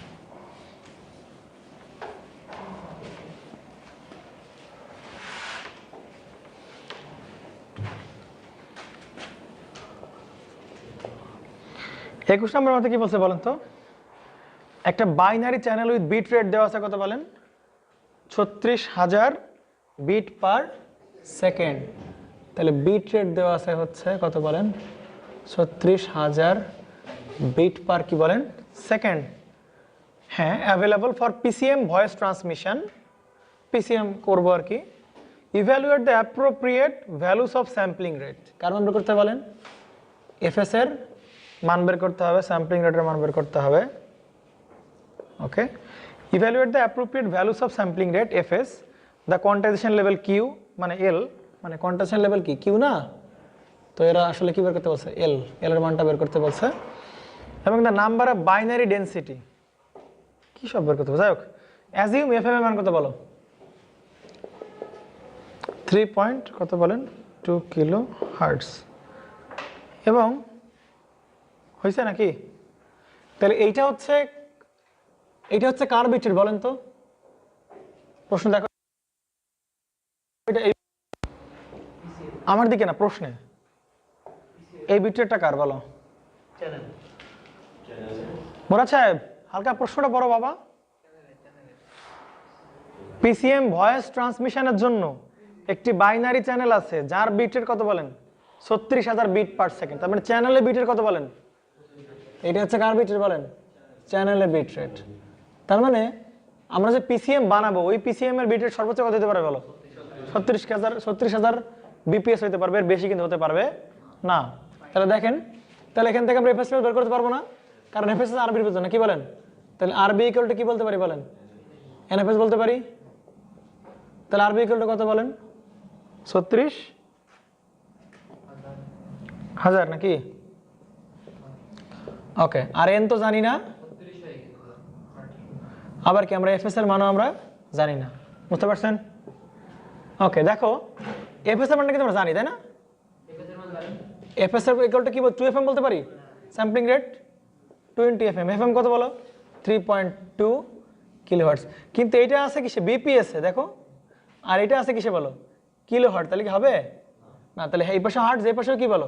একুশ নম্বর ম্যাথে কি বলছে বলেন তো? একটা binary channel with bit rate দেওয়া আছে কত বলেন? 36,000 বিট পার সেকেন্ড। তাহলে বিট রেট দেওয়া আছে হচ্ছে কত বলেন? 36,000 বিট পার কি বলেন? সেকেন্ড। হ্যাঁ, available for PCM voice transmission. PCM করবো আর কি। Evaluate the appropriate values of sampling rate. কার মান বের করতে বলেন? এফএস এর মান বের করতে হবে, স্যাম্পলিং রেটের মান বের করতে হবে। Okay, evaluate the appropriate values of sampling rate fs, the quantization level q মানে এল, মানে কোয়ান্টাইজেশন লেভেল কি কিউ না, তো এরা আসলে কি বের করতে বলছে? এল এর মানটা বের করতে বলছে। এবং the number of binary density, কি সব বের করতে হবে। যাই হোক, অ্যাজিউম এফএম এর মান কত বলো? 3 পয়েন্ট কত বলেন? 2 কিলো হার্টজ। এবং হয়েছে নাকি? তাহলে এইটা হচ্ছে কার বিটের বলেন তো? প্রশ্ন দেখো, আমার দিকে না, প্রশ্নে এই বিটেরটা কার বলো? মোরাদ সাহেব হালকা প্রশ্নটা বড় বাবা। পিসিএম ভয়েস ট্রান্সমিশনের জন্য একটি বাইনারি চ্যানেল আছে যার বিটের কত বলেন? 36,000 বিট পার সেকেন্ড। তার মানে চ্যানেলের বিটের কত বলেন? এটা হচ্ছে কার বিটের বলেন? চ্যানেলের বিট রেট। তার মানে আমরা যে পিসিএম বানাবো ওই পিসিএম এর বিট রেট সর্বোচ্চ কত হতে পারে বলো? 36,000 বিপিএস হতে পারবে, এর বেশি কিন্তু হতে পারবে না। তাহলে দেখেন, তাহলে এখান থেকে আমরা এফএস বের করতে পারবো না, কারণ এফএস আরবির ভিতরে না, কি বলেন? তাহলে আরবি ইকুয়াল টু কি বলতে পারি বলেন? এনএফএস বলতে পারি। তাহলে আরবি ইকুয়াল টু কত বলেন? 36,000 নাকি? ওকে, আর এন তো জানি না, আবার কি আমরা এফএস এর মানও আমরা জানি না, বুঝতে পারছেন? ওকে, দেখো এফএস এর মানটা কিন্তু আমরা জানি, তাই না? এফএস এর ইকুয়াল টু কি বল? 2fm বলতে পারি। Sampling rate 20 fm। এফএম কত বলো? 3.2 কিলোহার্টজ। কিন্তু এটা আছে কিসে? বিপিএস এ, দেখো। আর এটা আছে কিসে বলো? কিলোহার্টজ। তাহলে কি হবে না? তাহলে এই পাশে হার্টজ, এই পাশেও কি বলো?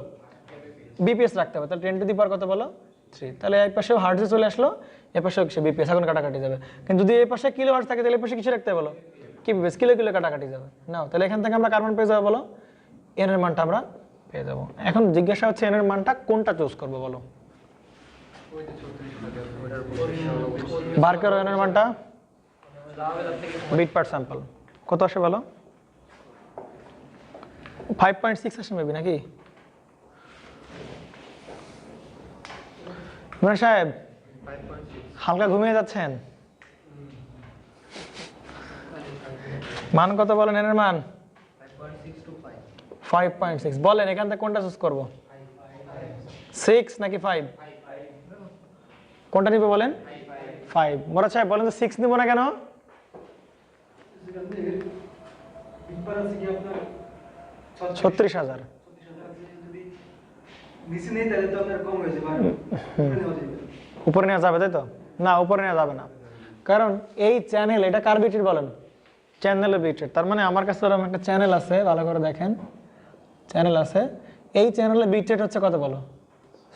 বিপিএস রাখতে হবে। তাহলে 10 টু দি পাওয়ার কত বলো? 3। তাহলে এই পাশেও হার্টজে চলে আসলো, এই পাশেও কিসে? বিপিএস। এখন কাটাকাটি যাবে। কিন্তু যদি এই পাশে কিলোহার্টজ থাকে তাহলে এই পাশে কিসে রাখতে হবে বলো? কি বিপিএস। কিলো কিলো কাটাকাটি যাবে। নাও, তাহলে এখান থেকে আমরা কার মান পেয়ে যাবো বলো? এন এর মানটা আমরা পেয়ে যাবো। এখন জিজ্ঞাসা হচ্ছে এন এর মানটা কোনটা চুজ করবো বলো? বার করো এন এর মানটা। বিট পার স্যাম্পল কত আসে বলো? 5.6 আসে মেবি, নাকি? ইমরান সাহেব হালকা ঘুমিয়ে যাচ্ছেন। মান কত বলেন এর মান? 5.6। বলেন এখান থেকে কোনটা চুজ করব? 6 নাকি 5? কোনটা নিব বলেন? 5। মোরা সাহেব বলেন তো 6 নিব না কেন? বিটবার আছে কি আপনার 36,000। যদি নিচে নেই তাহলে তো আপনার কম হয়ে যাবে, আর উপরে নেওয়া উপরে নেওয়া যাবে। যাবে, তাই তো? না, উপরে নেওয়া যাবে না, কারণ এই চ্যানেল, এটা কার বিট রেট বলেন? চ্যানেলের বিট রেট। তার মানে আমার কাছে এরকম একটা চ্যানেল আছে, ভালো করে দেখেন, চ্যানেল আছে। এই চ্যানেলের বিট রেট হচ্ছে কত বলো?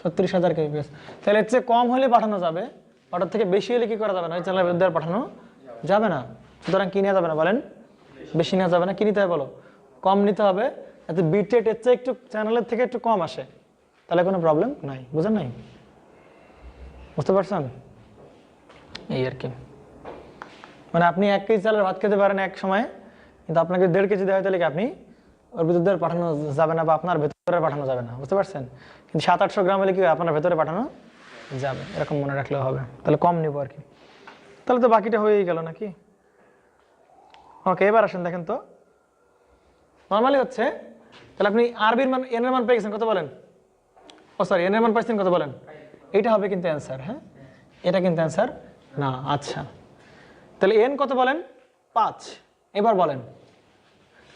36,000 kbps। তাহলে এর চেয়ে কম হলে পাঠানো যাবে, ওটার থেকে বেশি হলে কি করা যাবে না? ওই চ্যানেলের বিরুদ্ধে আর পাঠানো যাবে না। সুতরাং কি নেওয়া যাবে না বলেন? বেশি নেওয়া যাবে না। কি নিতে হবে বলো? কম নিতে হবে, যাতে বিট রেট এর চেয়ে একটু চ্যানেলের থেকে একটু কম আসে, তাহলে কোনো প্রবলেম নাই। বুঝেন নাই? বুঝতে পারছেন? এই আর কি, মানে আপনি 1 কেজি চালের ভাত খেতে পারেন এক সময়, কিন্তু আপনাকে 1.5 কেজি দেওয়া হয়, তাহলে কি আপনি ওর ভিতরে পাঠানো যাবে না, বা আপনার ভেতরে পাঠানো যাবে না, বুঝতে পারছেন? কিন্তু 700-800 গ্রাম হলে কি আপনার ভেতরে পাঠানো যাবে, এরকম মনে রাখলেও হবে। তাহলে কম নিব আর কি, তাহলে তো বাকিটা হয়েই গেল নাকি? ওকে, এবার আসেন দেখেন তো, নর্মালি হচ্ছে, তাহলে আপনি আরবির মান, এন এর মান পেয়ে গেছেন কত বলেন? ও সরি, এন এর মান পাইছেন কত বলেন? এইটা হবে কিন্তু অ্যান্সার, হ্যাঁ, এটা কিন্তু অ্যান্সার না। আচ্ছা, তাহলে এন কত বলেন? 5। এবার বলেন,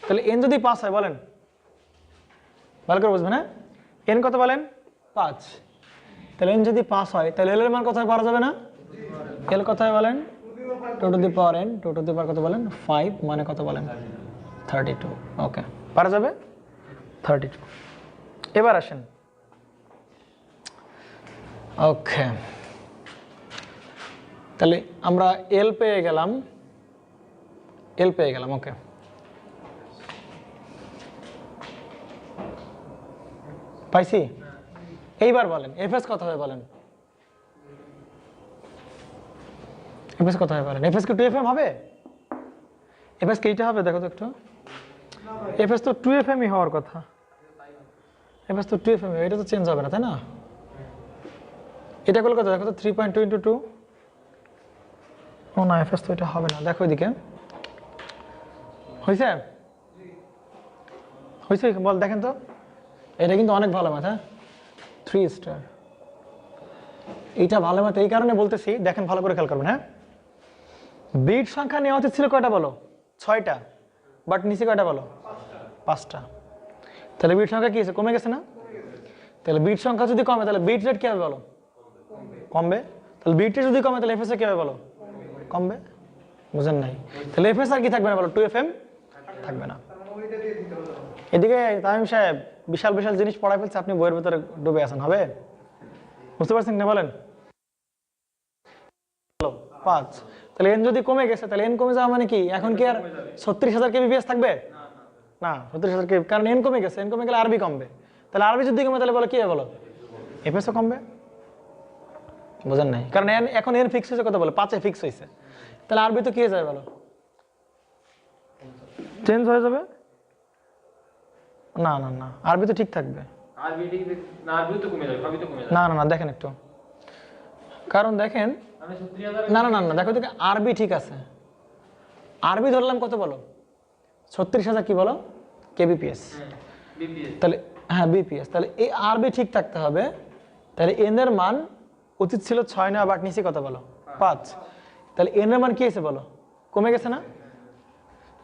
তাহলে এন যদি 5 হয় বলেন, ভালো করে বুঝবেন, হ্যাঁ, এন কত বলেন? 5। তাহলে এন যদি 5 হয়, তাহলে এল এর মান কোথায় পাওয়া যাবে না? এল কোথায় বলেন? 2 to the power n, 2 to the power কত বলেন? 5, মানে কত বলেন? 32। ওকে, পারা যাবে 32। এবার আসেন, ওকে, তাহলে আমরা এল পেয়ে গেলাম, এল পেয়ে গেলাম। ওকে, পাইছি। এইবার বলেন এফএস কত হবে বলেন? এফএস কত হবে বলেন? এফএস কি 2fm হবে? এফএস কি এইটা হবে? দেখো তো একটু, এফএস তো 2fm ই হওয়ার কথা, এফএস তো 2fm, এটা তো চেঞ্জ হবে না, তাই না? এটা করলে কত দেখো তো? 3.2 × 2। ও না, এফএস তো এটা হবে না, দেখো এদিকে হয়েছে, হয়েছে বল, দেখেন তো, এটা কিন্তু অনেক ভালো ম্যাথ, হ্যাঁ, 3 স্টার। এইটা ভালো ম্যাথ এই কারণে বলতেছি, দেখেন ভালো করে খেয়াল করবেন, হ্যাঁ। বিট সংখ্যা নেওয়া উচিত ছিল কয়টা বলো? 6টা, বাট নিচে কয়টা বলো? 5টা। তাহলে বিট সংখ্যা কি আছে? কমে গেছে না? তাহলে বিট সংখ্যা যদি কমে, তাহলে বিট রেট কি হবে বলো? কমবে। তাহলে বিট রেট যদি কমে, তাহলে এফএস কি হবে বলো? কমবে। বুঝেন নাই? তাহলে এফএস আর কি থাকবে না বলো? 2fm থাকবে না। এদিকে তামিম সাহেব বিশাল বিশাল জিনিস পড়ায় ফেলছে, আপনি বইয়ের ভিতরে ডুবে আছেন, হবে? বুঝতে পারছেন না বলেন? 5। তাহলে এন যদি কমে গেছে, তাহলে এন কমে যাওয়া মানে কি? এখন কি আর 36,000 kbps থাকবে না? 36,000 kbps, কারণ এন কমে গেছে, এন কমে গেলে আরবি কমবে। তাহলে আরবি যদি কমে, তাহলে বলো কি হবে বলো? এফএসও কমবে। বুঝেন নাই? কারণ এন এখন এন ফিক্স হয়েছে কত বলো? 5-এ ফিক্স হয়েছে। তাহলে আরবি তো কি হয়ে যাবে বলো? চেঞ্জ হয়ে যাবে। না না না, আরবি তো ঠিক থাকবে। আরবি ঠিক না, আরবি তো কমে যাবে, সবই তো কমে যাবে। না না না দেখেন একটু, কারণ দেখেন আমি 36,000 না না না না দেখো দেখো আরবি ঠিক আছে, আরবি ধরলাম কত বলো 36,000 কি বলো কেবিপিএস, বিপিএস। তাহলে হ্যাঁ বিপিএস, তাহলে এই আরবি ঠিক থাকতে হবে, তাহলে এন এর মান উচিত ছিল 6 না, বাট নিচে কত বলো 5, তাহলে এন এর মান কি হয়েছে বলো কমে গেছে না,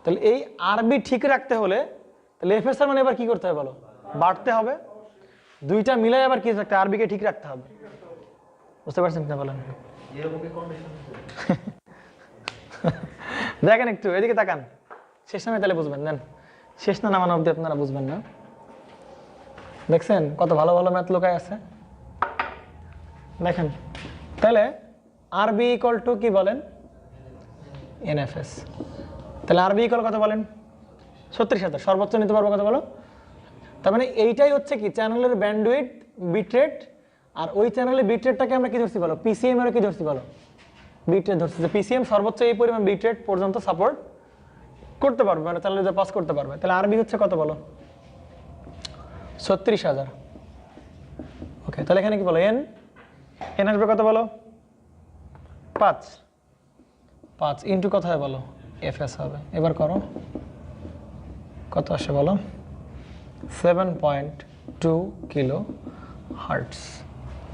তাহলে এই আরবি ঠিক রাখতে হলে তাহলে এফএস এর মানে এবার কি করতে হবে বলো বাড়তে হবে, দুইটা মিলাই আবার কি রাখতে আরবি কে ঠিক রাখতে হবে, বুঝতে পারছেন কিনা বলেন? দেখেন একটু এদিকে তাকান, শেষ নামে তাহলে বুঝবেন, দেন শেষ না নামানো অব্দি আপনারা বুঝবেন না। দেখছেন কত ভালো ভালো ম্যাথ লোকায় আছে, দেখেন তাহলে আরবি ইকুয়াল টু কি বলেন এনএফএস, তাহলে আরবি ইকুয়াল কত বলেন 36,000, সর্বোচ্চ নিতে পারবো কত বলো, তার মানে এইটাই হচ্ছে কি চ্যানেলের ব্যান্ডউইথ বিটরেট, আর ওই চ্যানেলের বিটরেটটাকে আমরা কি ধরছি বলো পিসিএম এর কি ধরছি বলো বিটরেট ধরছি, যে পিসিএম সর্বোচ্চ এই পরিমাণ বিটরেট পর্যন্ত সাপোর্ট করতে পারবে, মানে চ্যানেলে পাস করতে পারবে, তাহলে আরবি হচ্ছে কত বলো 36,000। ওকে, তাহলে এখানে কি বলো এন এন আসবে কত বলো 5 ইন্টু কত হয় বলো এফএস হবে, এবার করো কত আসে বলো 7.2 কিলো হার্টস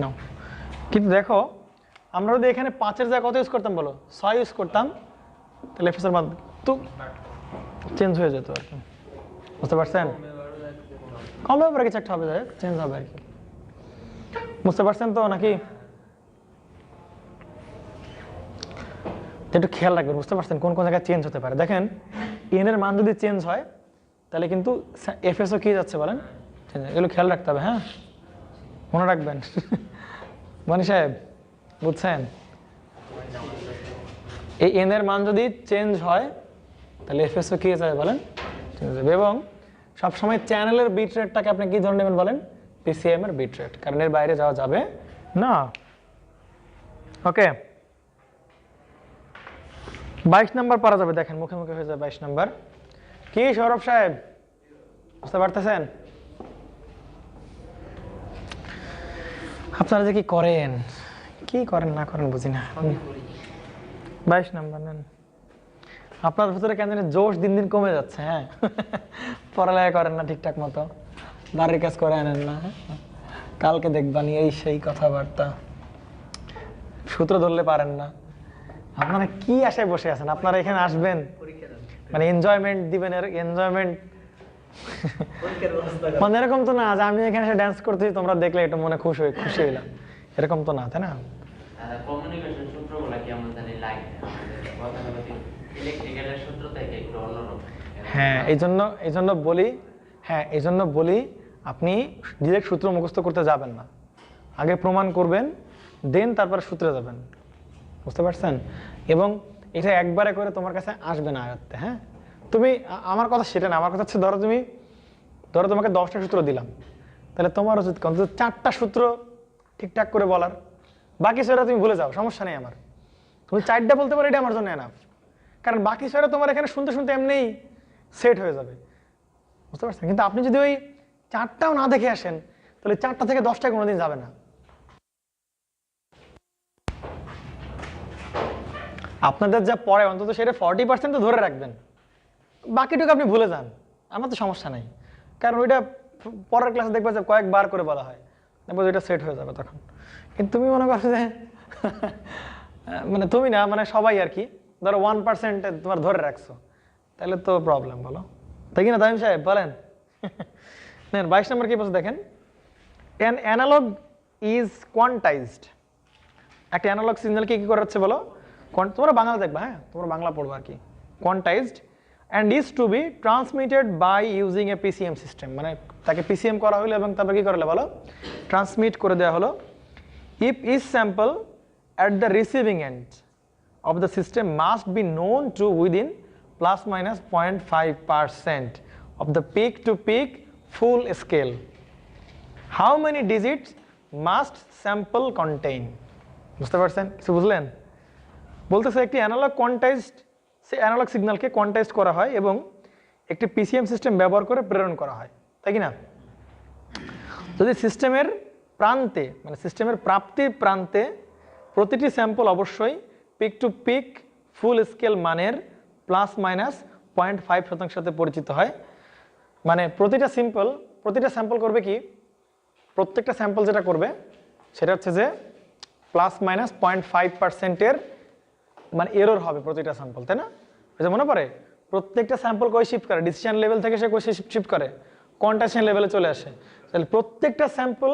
নাও। কিন্তু দেখো আমরা যদি এখানে 5-এর জায়গায় কত ইউজ করতাম বলো 6 ইউজ করতাম, তাহলে এফএস এর মান তো চেঞ্জ হয়ে যেত আর কি, বুঝতে পারছেন? কম ব্যাপারে কিছু একটা হবে, চেঞ্জ হবে আর কি, বুঝতে পারছেন তো নাকি? একটু খেয়াল রাখবেন, বুঝতে পারছেন কোন কোন জায়গায় চেঞ্জ হতে পারে। দেখেন এন এর মান যদি চেঞ্জ হয় তাহলে কিন্তু এফএসও কি যাচ্ছে বলেন, এগুলো খেয়াল রাখতে হবে, হ্যাঁ মনে রাখবেন। মানি সাহেব বুঝছেন, এই এন এর মান যদি চেঞ্জ হয় তাহলে এফএসও কি যাবে বলেন চেঞ্জ হবে, এবং সবসময় চ্যানেলের বিট রেটটাকে আপনি কি ধরে নেবেন বলেন পিসিএম এর বিট রেট, কারণ এর বাইরে যাওয়া যাবে না। ওকে 22 নাম্বার পারা যাবে, দেখেন মুখে মুখে হয়ে যাবে 22 নাম্বার। কি সৌরভ সাহেব বুঝতে পারতেছেন? আপনারা যে কি করেন না করেন বুঝি না। 22 নাম্বার নেন, আপনার ভিতরে কেন জানি জোশ দিন দিন কমে যাচ্ছে, হ্যাঁ পড়ালেখা করেন না ঠিকঠাক মতো, বাড়ির কাজ করে আনেন না, কালকে দেখবানি এই সেই কথাবার্তা, সূত্র ধরলে পারেন না, আপনারা কি আশায় বসে আছেন? আপনারা এখানে আসবেন মানে এনজয়মেন্ট দিবেন, এনজয়মেন্ট মানে এরকম তো না যে আমি এখানে এসে ড্যান্স করতেছি তোমরা দেখলে একটু মনে খুশি হইলাম, এরকম তো না, তাই না? কমিউনিকেশন সূত্রগুলো কেমন জানি লাগে আমাদের গতানুগতিক ইলেকট্রিক্যালের সূত্র থেকে একটু অন্যরকম। হ্যাঁ এই জন্য বলি আপনি ডিরেক্ট সূত্র মুখস্থ করতে যাবেন না, আগে প্রমাণ করবেন দেন তারপরে সূত্রে যাবেন, বুঝতে পারছেন? এবং এটা একবারে করে তোমার কাছে আসবে না আয়ত্তে, হ্যাঁ তুমি আমার কথা সেটা না, আমার কথা হচ্ছে ধরো তোমাকে 10টা সূত্র দিলাম, তাহলে তোমার উচিত অন্তত 4টা সূত্র ঠিকঠাক করে বলার, বাকি 6টা তুমি ভুলে যাও, সমস্যা নেই আমার, তুমি 4টা বলতে পারো এটা আমার জন্য এনাফ, কারণ বাকি 6টা তোমার এখানে শুনতে শুনতে এমনিই সেট হয়ে যাবে, বুঝতে পারছেন? কিন্তু আপনি যদি ওই 4টাও না দেখে আসেন তাহলে 4টা থেকে 10টায় কোনোদিন যাবে না। আপনাদের যা পড়ে অন্তত সেটা 40% তো ধরে রাখবেন, বাকিটুকু আপনি ভুলে যান, আমার তো সমস্যা নেই, কারণ ওইটা পরের ক্লাসে দেখবে যে কয়েকবার করে বলা হয়, দেখবো ওইটা সেট হয়ে যাবে তখন। কিন্তু তুমি মনে করছো যে মানে তুমি না মানে সবাই আর কি ধরো 1% তোমার ধরে রাখছো, তাহলে তো প্রবলেম, বলো তাই কি না তামিম সাহেব বলেন? নেন 22 নম্বর কি বলছে দেখেন, an analog is quantized, একটা অ্যানালগ সিগন্যালকে কি করা হচ্ছে বলো, তোমরা বাংলা দেখবা, হ্যাঁ তোমরা বাংলা পড়বা আর কি, quantized and is to be transmitted by using a PCM system, মানে তাকে PCM করা হলো এবং তারপর কি করলে বলো ট্রান্সমিট করে দেওয়া হলো, if each sample at the receiving end of the system must be known to within plus minus 0.5% of the peak to peak full scale, how many digits must sample contain? বুঝতে পারছেন? কিছু বুঝলেন? বলতেছে একটি analogue quantized, সেই analogue সিগন্যালকে quantized করা হয় এবং একটি পিসিএম সিস্টেম ব্যবহার করে প্রেরণ করা হয়, তাই কি না? যদি সিস্টেমের প্রান্তে মানে সিস্টেমের প্রাপ্তির প্রান্তে প্রতিটি স্যাম্পল অবশ্যই peak to peak full scale মানের প্লাস মাইনাস 0.5% সাথে পরিচিত হয়, মানে প্রতিটা স্যাম্পল করবে কি, প্রত্যেকটা স্যাম্পল যেটা করবে সেটা হচ্ছে যে প্লাস মাইনাস 0.5%-এর মানে এরর হবে প্রতিটা স্যাম্পল, তাই না? এটা মনে পড়ে, প্রত্যেকটা স্যাম্পল কই শিফট করে, ডিসিশন লেভেল থেকে সে কই শিফট করে, কোয়ান্টাইজেশন লেভেলে চলে আসে। তাহলে প্রত্যেকটা স্যাম্পল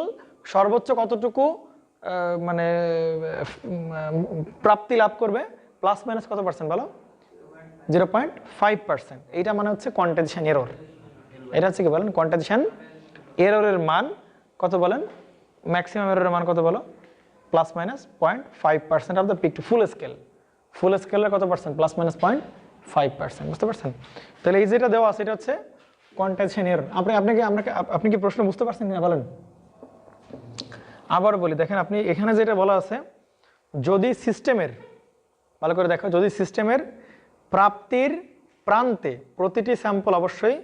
সর্বোচ্চ কতটুকু মানে প্রাপ্তি লাভ করবে, প্লাস মাইনাস কত পার্সেন্ট বলো? 0.5%। এইটা মানে হচ্ছে কোয়ান্টাইজেশন এরর। এটা হচ্ছে কি বলেন, কোয়ান্টাইজেশন এররের মান কত বলেন? ম্যাক্সিমাম এররের মান কত বলো? Plus minus 0.5% of the peak to full scale. Full স্কেলের কত পার্সেন্ট? Plus minus 0.5%। বুঝতে পারছেন? তাহলে এই যেটা দেওয়া আছে এটা হচ্ছে কোয়ান্টাইজেশন এরর। আপনি কি প্রশ্ন বুঝতে পারছেন কিনা বলেন? আবার বলি, দেখেন আপনি এখানে যেটা বলা আছে, যদি সিস্টেমের, ভালো করে দেখো, যদি সিস্টেমের প্রাপ্তির প্রান্তে প্রতিটি স্যাম্পল অবশ্যই,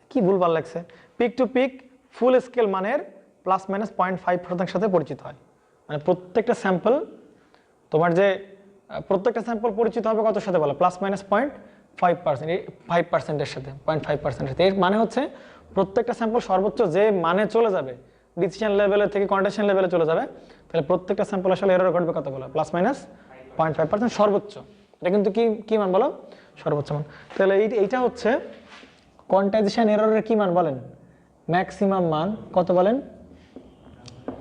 কি ভুলভাল লাগছে, peak to peak full scale মানের প্লাস মাইনাস 0.5% সাথে পরিচিত হয়। মানে প্রত্যেকটা স্যাম্পল তোমার যে প্রত্যেকটা স্যাম্পল পরিচিত হবে কত সাথে বলো? প্লাস মাইনাস 0.5%-এর সাথে, 0.5%-এর সাথে। এর মানে হচ্ছে প্রত্যেকটা স্যাম্পল সর্বোচ্চ যে মানে চলে যাবে, ডিসিশন লেভেলে থেকে কোয়ান্টাইজেশন লেভেলে চলে যাবে, তাহলে প্রত্যেকটা স্যাম্পল আসলে এরর ঘটবে কত বলো? প্লাস মাইনাস 0.5% সর্বোচ্চ। এটা কিন্তু কি মান বলো? সর্বোচ্চ মান। তাহলে এইটা হচ্ছে কোয়ান্টাইজেশন এররের কি মান বলেন? ম্যাক্সিমাম মান কত বলেন?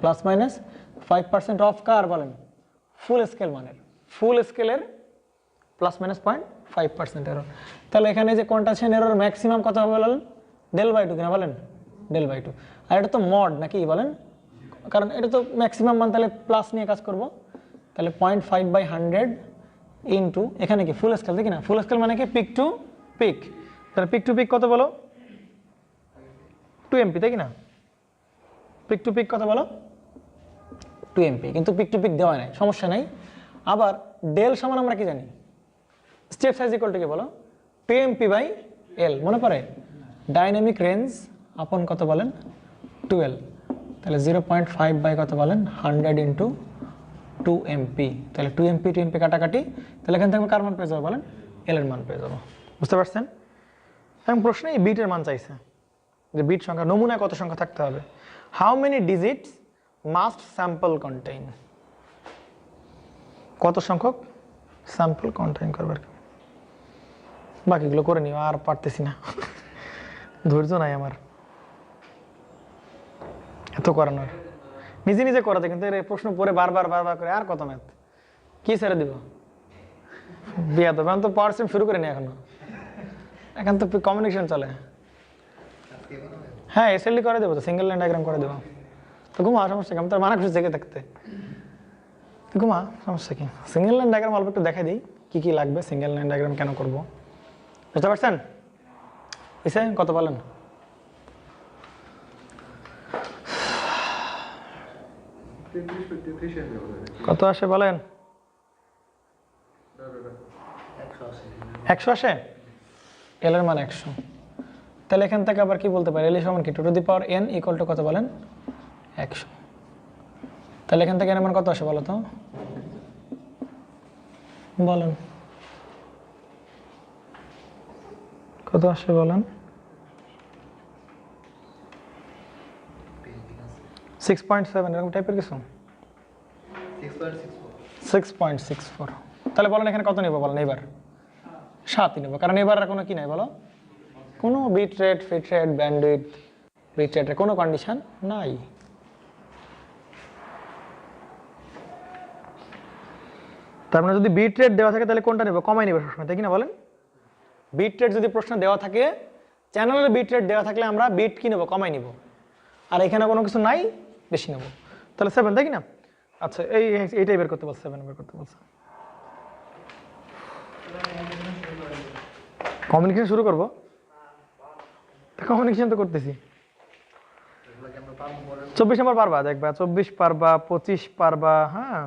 প্লাস মাইনাস 5% অফ কার বলেন? ফুল স্কেল মানের। ফুল স্কেলের প্লাস মাইনাস 0.5% এরর। তাহলে এখানে যে কোয়ান্টাইজেশন এরর ম্যাক্সিমাম কত হবে বলেন? del/2 কিনা বলেন? del/2। আর এটা তো মড নাকি বলেন? কারণ এটা তো ম্যাক্সিমাম মান, তাহলে প্লাস নিয়ে কাজ করব। তাহলে 0.5/100 ইন্টু এখানে কি ফুল স্কেল, দেখি না? ফুল স্কেল মানে কি? Peak to peak. তাহলে পিক টু পিক কত বলো? 2 MP, তাই কি না? পিক টু পিক কত বলো? 2 MP। কিন্তু পিক টু পিক দেওয়া নাই, সমস্যা নাই। আবার ডেল সমান আমরা কি জানি? স্টেপ সাইজ ইকুয়াল টু কি বলো? 2 MP/L। মনে পড়ে? ডাইনামিক রেঞ্জ আপন কত বলেন? 12। তাহলে 0.5 কত বলেন? 100 ইন্টু 2 MP। তাহলে 2 MP 2 MP কাটাকাটি, তাহলে এখান থেকে কার মান পেয়ে যাবো বলেন? L এর মান পেয়ে যাবো। বুঝতে পারছেন? এবং প্রশ্নে এই বিটের মান চাইছে, যে বিট সংখ্যা, নমুনায় কত সংখ্যা থাকতে হবে। How many digits must sample contain? কত সংখ্যক স্যাম্পল কন্টেইন করবে? বাকিগুলো করে নিও, আর পারতেছি না, ধৈর্য নাই আমার এত করানোর। নিজে করাতে, কিন্তু এই প্রশ্ন পড়ে বারবার করে আর কত ম্যাথ কি ছেড়ে দিব? বিয়া তো তো পাওয়ার শুরু করিনি এখনো, এখন তো কমিউনিকেশন চলে। হ্যাঁ, এসএলডি করে দেবো তো, সিঙ্গেল লাইন ডায়াগ্রাম করে দেবো। তো ঘুমা, সমস্যা কি? আমি তো মানা খুশি জেগে থাকতে। তো ঘুমা, সমস্যা কি? সিঙ্গেল লাইন ডায়াগ্রাম অল্প একটু দেখাই দিই, কি লাগবে, সিঙ্গেল লাইন ডায়াগ্রাম কেন করবো। বুঝতে পারছেন? এসে কত বলেন? কত আসে বলেন? 100 আসে। এল এর মান 100। তাহলে এখান থেকে আবার কি বলতে পারি? এল সমান কি? 2 to the power n equal to কত বলেন? 100। তাহলে এখান থেকে এর মান কত আসে বলো তো? বলেন কত আসে বলেন? 6.7 এরকম টাইপের কিছু, 6.64। তাহলে বলেন এখানে কত নেব বলেন? এবার 7ই নেব, কারণ এবার আর কোনো কি নাই বলো? কোনো bit rate, fit rate, bandwidth, bit রেটের কোনো কন্ডিশন নাই। তার মানে যদি বিট রেট দেওয়া থাকে তাহলে কোনটা নেব? কমাই নেবে সবসময়, তাই কি না বলেন? বিট রেট যদি প্রশ্ন দেওয়া থাকে, চ্যানেলের বিট রেট দেওয়া থাকলে আমরা বিট কি নেব? কমাই নেব। আর এখানে কোনো কিছু নাই, বেশি নেব। তাহলে 7, তাই কি না? আচ্ছা, এইটাই বের করতে বলছে, 7 বের করতে বলছে। কমিউনিকেশন শুরু করবো? কমিউনিকেশন তো করতেছি। 24 নম্বর পারবা, দেখবা 24 পারবা, 25 পারবা। হ্যাঁ,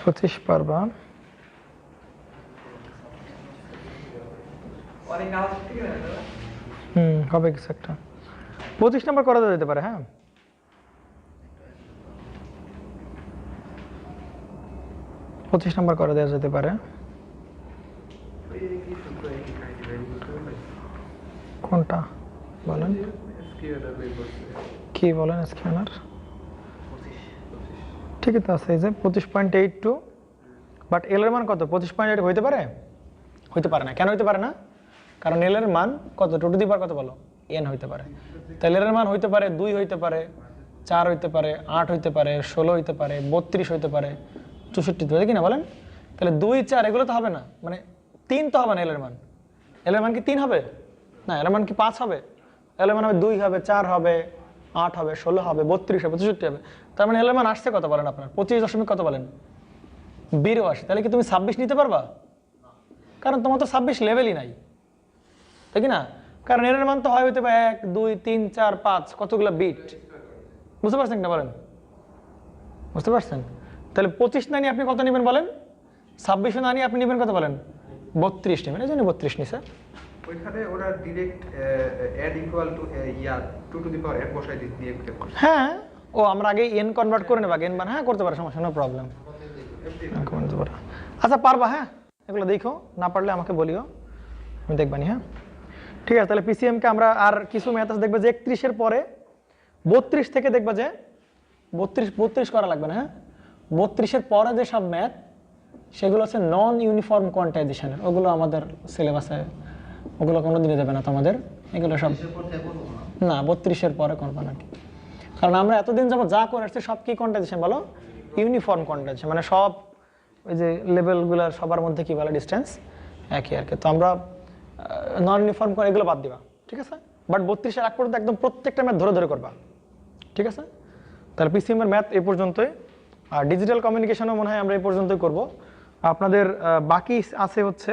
25 পারবা। হবে কিছু একটা 25 নাম্বার করা যেতে পারে। হ্যাঁ 25 নাম্বার করে দেওয়া যেতে পারে। কোনটা বলেন, কি বলেন স্ক্যানার? ঠিকই তো আছে, এই যে 25.82, বাট এল এর মান কত? 25.8 হইতে পারে? হইতে পারে না। কেন হইতে পারে না? কারণ এল এর মান কত? 2 টু দি পাওয়ার কত বলো? n হইতে পারে। তাহলে এল এর মান হইতে পারে 2 হইতে পারে, 4 হইতে পারে, 8 হইতে পারে, 16 হইতে পারে, 32 হইতে পারে, 64 হইতে কি না বলেন? তাহলে 2 4 এগুলো তো হবে না, মানে 3 তো হবে না। এল এর মান, এল এর মান কি 3 হবে? না, এল এর মান কি 5 হবে? এল এর মান হবে 2 হবে, 4 হবে, 8 হবে, 16 হবে, 32 হবে, 64 হবে। তার মানে এল এর মান আসছে কত বলেন আপনার? 25 কত বলেন? 82। তাহলে কি তুমি 26 নিতে পারবা? কারণ তোমার তো 26 লেভেলই নাই, তাই কি না? কারণ এর মান তো হয় হইতে পারে 1 2 3 4 5 কতগুলো বিট, বুঝতে পারছেন না বলেন? বুঝতে পারছেন? তাহলে 25 না নিয়ে আপনি কত নেবেন বলেন? 26 না নিয়ে আপনি নেবেন কত বলেন? 32 নেবেন। এই জন্য 32 নিছে। ওইখানে ওরা direct add equal to 2 to the power n বসাই দিয়ে দিতে পারে। হ্যাঁ, ও আমরা আগে n কনভার্ট করে নেব, আগে n মান হ্যাঁ করতে পারে, সমস্যা, নো প্রবলেম। আচ্ছা পারবা? হ্যাঁ এগুলো দেখো, না পারলে আমাকে বলিও, আমি দেখবানি। হ্যাঁ ঠিক আছে। তাহলে পিসিএম কে আমরা আর কিছু ম্যাথ আছে, দেখবে যে 31 এর পরে 32 থেকে দেখবা যে 32 করা লাগবে না। হ্যাঁ 32 এর পরে যে সব ম্যাথ সেগুলো হচ্ছে নন ইউনিফর্ম কোয়ান্টাইজেশনের, ওগুলো আমাদের সিলেবাসে, ওগুলো কোনোদিনই দেবে না তোমাদের, এগুলো সব না 32 এর পরে করবা না। কারণ আমরা এতদিন যাবো যা করে আসছি সব কি কোয়ান্টাইজেশন বলো? ইউনিফর্ম কোয়ান্টাইজেশন, মানে সব ওই যে লেভেলগুলোর সবার মধ্যে কি বলে ডিস্টেন্স একই আর কি। তো আমরা নন ইউনিফর্ম করে এগুলো বাদ দিবা, ঠিক আছে? বাট 32 এর আগ পর্যন্ত একদম প্রত্যেকটা ম্যাথ ধরে ধরে করবা, ঠিক আছে? তাহলে পিসিএম এর ম্যাথ এই পর্যন্তই, আর ডিজিটাল কমিউনিকেশনও মনে হয় আমরা এই পর্যন্তই করব। আপনাদের বাকি আছে হচ্ছে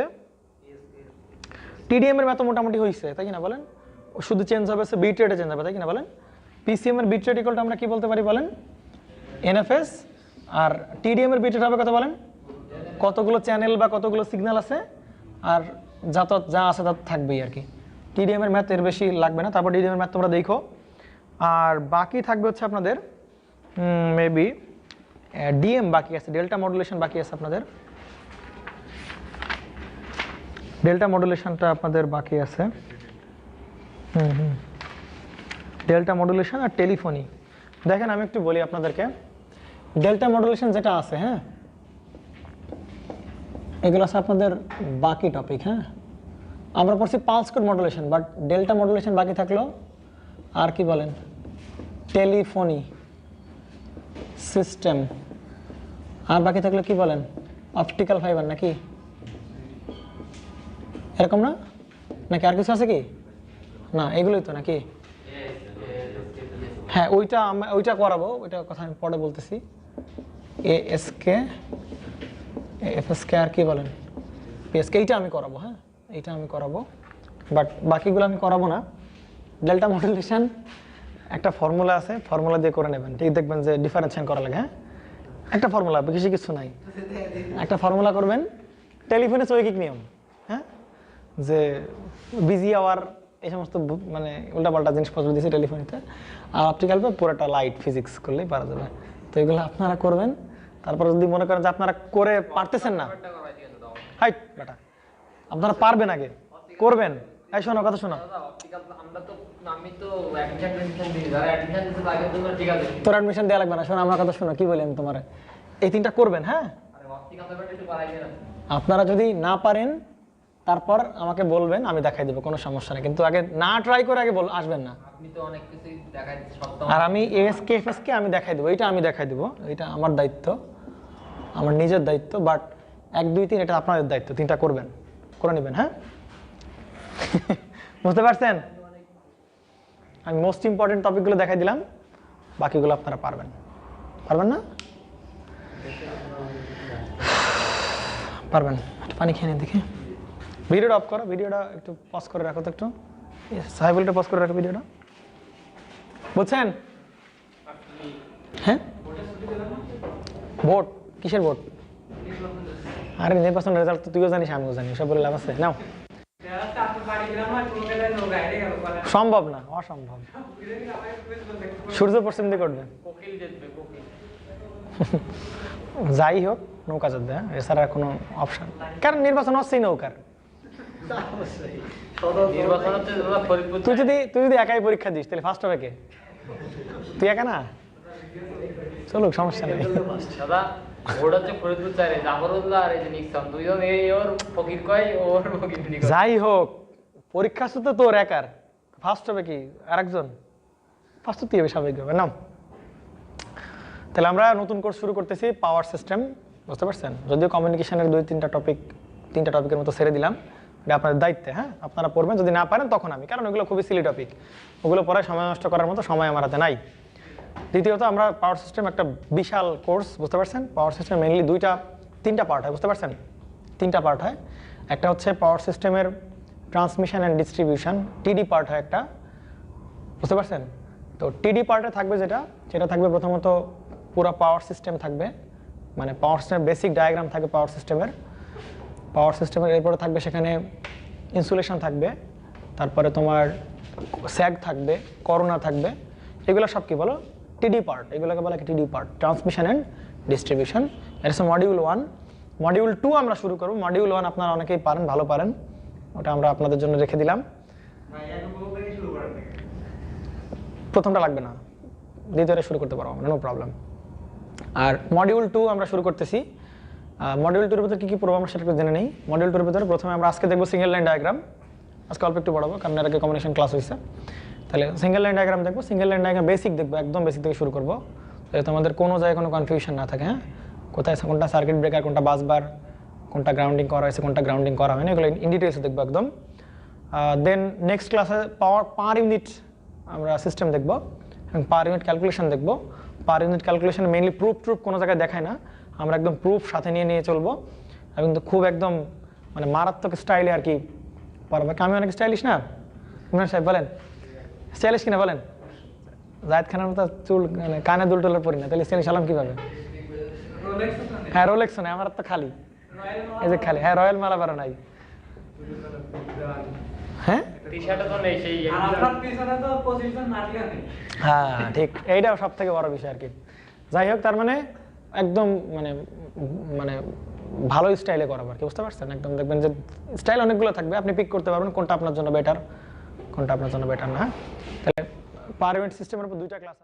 টিডিএম এর ম্যাথ মোটামুটি হয়েছে, তাই কি না বলেন? শুধু চেঞ্জ হবে, বিট রেটে চেঞ্জ হবে, তাই কি না বলেন? পিসিএম এর বিট রেট ইকুয়ালটা আমরা কি বলতে পারি বলেন? এনএফএস। আর টিডিএম এর বিট রেট হবে কত বলেন? কতগুলো চ্যানেল বা কতগুলো সিগন্যাল আছে, আর যা আছে তা থাকবেই আর কি। টিডিএম এর ম্যাথ এর বেশি লাগবে না। তারপর টিডিএম এর ম্যাথ তোমরা দেখো। আর বাকি থাকবে হচ্ছে আপনাদের মেবি ডিএম বাকি আছে, ডেল্টা মডুলেশন বাকি আছে আপনাদের। ডেল্টা মডুলেশনটা আপনাদের বাকি আছে। ডেল্টা মডুলেশন আর টেলিফোনি। দেখেন আমি একটু বলি আপনাদেরকে, ডেল্টা মডুলেশন যেটা আছে, হ্যাঁ এগুলো আছে আপনাদের বাকি টপিক। হ্যাঁ আমরা পড়ছি pulse code modulation, but delta modulation বাকি থাকলো। আর কি বলেন? Telephony system. আর বাকি থাকলো কি বলেন? অপটিক্যাল ফাইবার, নাকি এরকম না? নাকি আর কিছু আছে কি? না এগুলোই তো নাকি? হ্যাঁ ওইটা করাবো, ওইটা কথা আমি পরে বলতেছি। এএসকে, এফএসকে, আর কি বলেন? পিএসকে, এইটা আমি করাবো। হ্যাঁ এইটা আমি করাবো, বাট বাকিগুলো আমি করাবো না। ডেল্টা মডুলেশন একটা ফর্মুলা আছে, ফর্মুলা দিয়ে করে নেবেন, ঠিক দেখবেন যে ডিফারেন্সিয়েশন করা লাগে। হ্যাঁ একটা ফর্মুলা, বেশি কিছু নাই, একটা ফর্মুলা করবেন। টেলিফোনে চৈকিক নিয়ম, হ্যাঁ যে বিজি আওয়ার এই সমস্ত মানে উল্টাপাল্টা জিনিসপত্র দিয়েছে টেলিফোনিতে। আর অপটিক্যাল পুরোটা লাইট ফিজিক্স করলেই পারা যাবে। তো এগুলো আপনারা করবেন। তারপর যদি মনে করেন যে আপনারা করে পারতেছেন না, হাইট বেটা, আপনারা পারবেন আগে করবেন। এই শোনো কথা শোনো, তোর অ্যাডমিশন দেওয়া লাগবে না। শোনো আমার কথা শোনো, কি বলি আমি তোমার, এই তিনটা করবেন। হ্যাঁ আপনারা যদি না পারেন তারপর আমাকে বলবেন, আমি দেখাই দেবো, কোনো সমস্যা নেই। কিন্তু আগে না ট্রাই করে আগে আসবেন না। আর আমি এএসকে এফএসকে আমি দেখাই দেবো, এইটা আমি দেখাই দেবো, এটা আমার দায়িত্ব, আমার নিজের দায়িত্ব। বাট 1 2 3 এটা আপনাদের দায়িত্ব, তিনটা করবেন, করে নেবেন। হ্যাঁ বুঝতে পারছেন? আমি মোস্ট ইম্পর্টেন্ট টপিকগুলো দেখাই দিলাম, বাকিগুলো আপনারা পারবেন। পারবেন না? পারবেন। পানি খেয়ে নিন দেখি। ভিডিওটা অফ করো, ভিডিওটা একটু পজ করে রাখো তো, একটু সাহেবুলটা পজ করে রাখো ভিডিওটা, বুঝছেন? হ্যাঁ ভোট কিসের ভোট? আরে নির্বাচন রেজাল্ট তো তুইও জানিস, আমিও জানি, সব বলে লাভ আছে। নাও সম্ভব না, অসম্ভব। সূর্য পশ্চিম দিকে উঠবে। কোকিল জিতবে, কোকিল। যাই হোক, নৌকা জিতবে, হ্যাঁ? এছাড়া কোনো অপশন, কারণ নির্বাচন হচ্ছেই নৌকার। নির্বাচন হচ্ছে দাদা ফরিদপুর। তুই যদি একাই পরীক্ষা দিস তাহলে ফার্স্ট হবে কে? তুই একা না, চলুক, সমস্যা নেই। দাদা ভোট হচ্ছে ফরিদপুর চারে, জাফরুল্লাহ আর এই যে নিক্সন, দুইজন এই ওর ফকির কয়, ওর ফকির কয়। যাই হোক, পরীক্ষা তো তোর একার, ফার্স্ট হবে কি আরেকজন? ফার্স্ট তুই হবে স্বাভাবিকভাবে, নাম। তাহলে আমরা নতুন কোর্স শুরু করতেছি, পাওয়ার সিস্টেম, বুঝতে পারছেন? যদিও কমিউনিকেশনের তিনটা টপিকের মতো ছেড়ে দিলাম, এটা আপনাদের দায়িত্বে, হ্যাঁ? আপনারা পড়বেন, যদি না পারেন তখন আমি, কারণ ওগুলো খুবই সিলি টপিক, ওগুলো পড়ায় সময় নষ্ট করার মতো সময় আমার হাতে নাই। দ্বিতীয়ত, আমরা পাওয়ার সিস্টেম একটা বিশাল কোর্স, বুঝতে পারছেন? পাওয়ার সিস্টেম মেইনলি তিনটা পার্ট হয়, বুঝতে পারছেন? তিনটা পার্ট হয়। একটা হচ্ছে পাওয়ার সিস্টেমের ট্রান্সমিশন অ্যান্ড ডিস্ট্রিবিউশন, টিডি পার্ট হয় একটা, বুঝতে পারছেন? তো টিডি পার্টে থাকবে যেটা থাকবে প্রথমত পুরো পাওয়ার সিস্টেম থাকবে, মানে পাওয়ার সিস্টেমের বেসিক ডায়াগ্রাম থাকবে পাওয়ার সিস্টেমের। এরপরে থাকবে সেখানে ইনসুলেশন থাকবে, তারপরে তোমার স্যাগ থাকবে, করোনা থাকবে, এগুলো সব কি বলো? টিডি পার্ট, এগুলোকে বলা টিডি পার্ট, ট্রান্সমিশন অ্যান্ড ডিস্ট্রিবিউশন। এটা হচ্ছে মডিউল 1। মডিউল 2 আমরা শুরু করব। মডিউল 1 আপনারা অনেকেই পারেন, ভালো পারেন, ওটা আমরা আপনাদের জন্য রেখে দিলাম। প্রথমটা লাগবে না, দ্বিতীয়টা শুরু করতে পারবো আমরা, নো প্রবলেম। আর মডিউল 2 আমরা শুরু করতেছি। মডিউল 2 এর ভিতরে কী পড়বো আমরা সেটা একটু জেনে নেই। মডিউল 2 এর ভিতরে প্রথমে আমরা আজকে দেখবো সিঙ্গেল লাইন ডায়াগ্রাম। আজকে অল্প একটু পড়াবো, কারণ এর আগে কম্বিনেশন ক্লাস হয়েছে। তাহলে সিঙ্গেল লাইন ডায়াগ্রাম দেখবো। সিঙ্গেল লাইন ডায়াগ্রাম বেসিক দেখবো, একদম বেসিক থেকে শুরু করবো, যাতে তোমাদের কোনো জায়গায় কোনো কনফিউশন না থাকে, হ্যাঁ? কোনটা সার্কিট ব্রেকার, কোনটা বাস বার, কোনটা গ্রাউন্ডিং করা হয়েছে, কোনটা গ্রাউন্ডিং করা হয়নি, এগুলো ইন ডিটেলসে দেখবো একদম। দেন নেক্সট ক্লাসে পার ইউনিট আমরা সিস্টেম দেখবো এবং পার ইউনিট ক্যালকুলেশন দেখবো। Per unit calculation mainly proof কোনো জায়গায় দেখায় না, আমরা একদম প্রুফ সাথে নিয়ে চলবো, এবং খুব একদম মানে মারাত্মক স্টাইলে আর কি পারবো। আমি অনেক স্টাইলিশ না ইমরান সাহেব, বলেন স্টাইলিশ কিনা বলেন? জায়েদ খানের মতো চুল মানে কানে দুল টুলের পরি না, তাহলে স্টাইলিশ আলাম কীভাবে? হ্যাঁ, রোলেক্স নেই আমার তো, খালি এই যে খালি, হ্যাঁ রয়্যাল মালা বারো নাই, হ্যাঁ হ্যাঁ ঠিক, এইটাও সব থেকে বড় বিষয় আর কি। যাই হোক, তার মানে একদম মানে মানে ভালো স্টাইলে করাবো আর কি, বুঝতে পারছেন? একদম দেখবেন যে স্টাইল অনেকগুলো থাকবে, আপনি পিক করতে পারবেন কোনটা আপনার জন্য বেটার, কোনটা আপনার জন্য বেটার না। তাহলে পার ইউনিট সিস্টেমের উপর 2টা ক্লাস।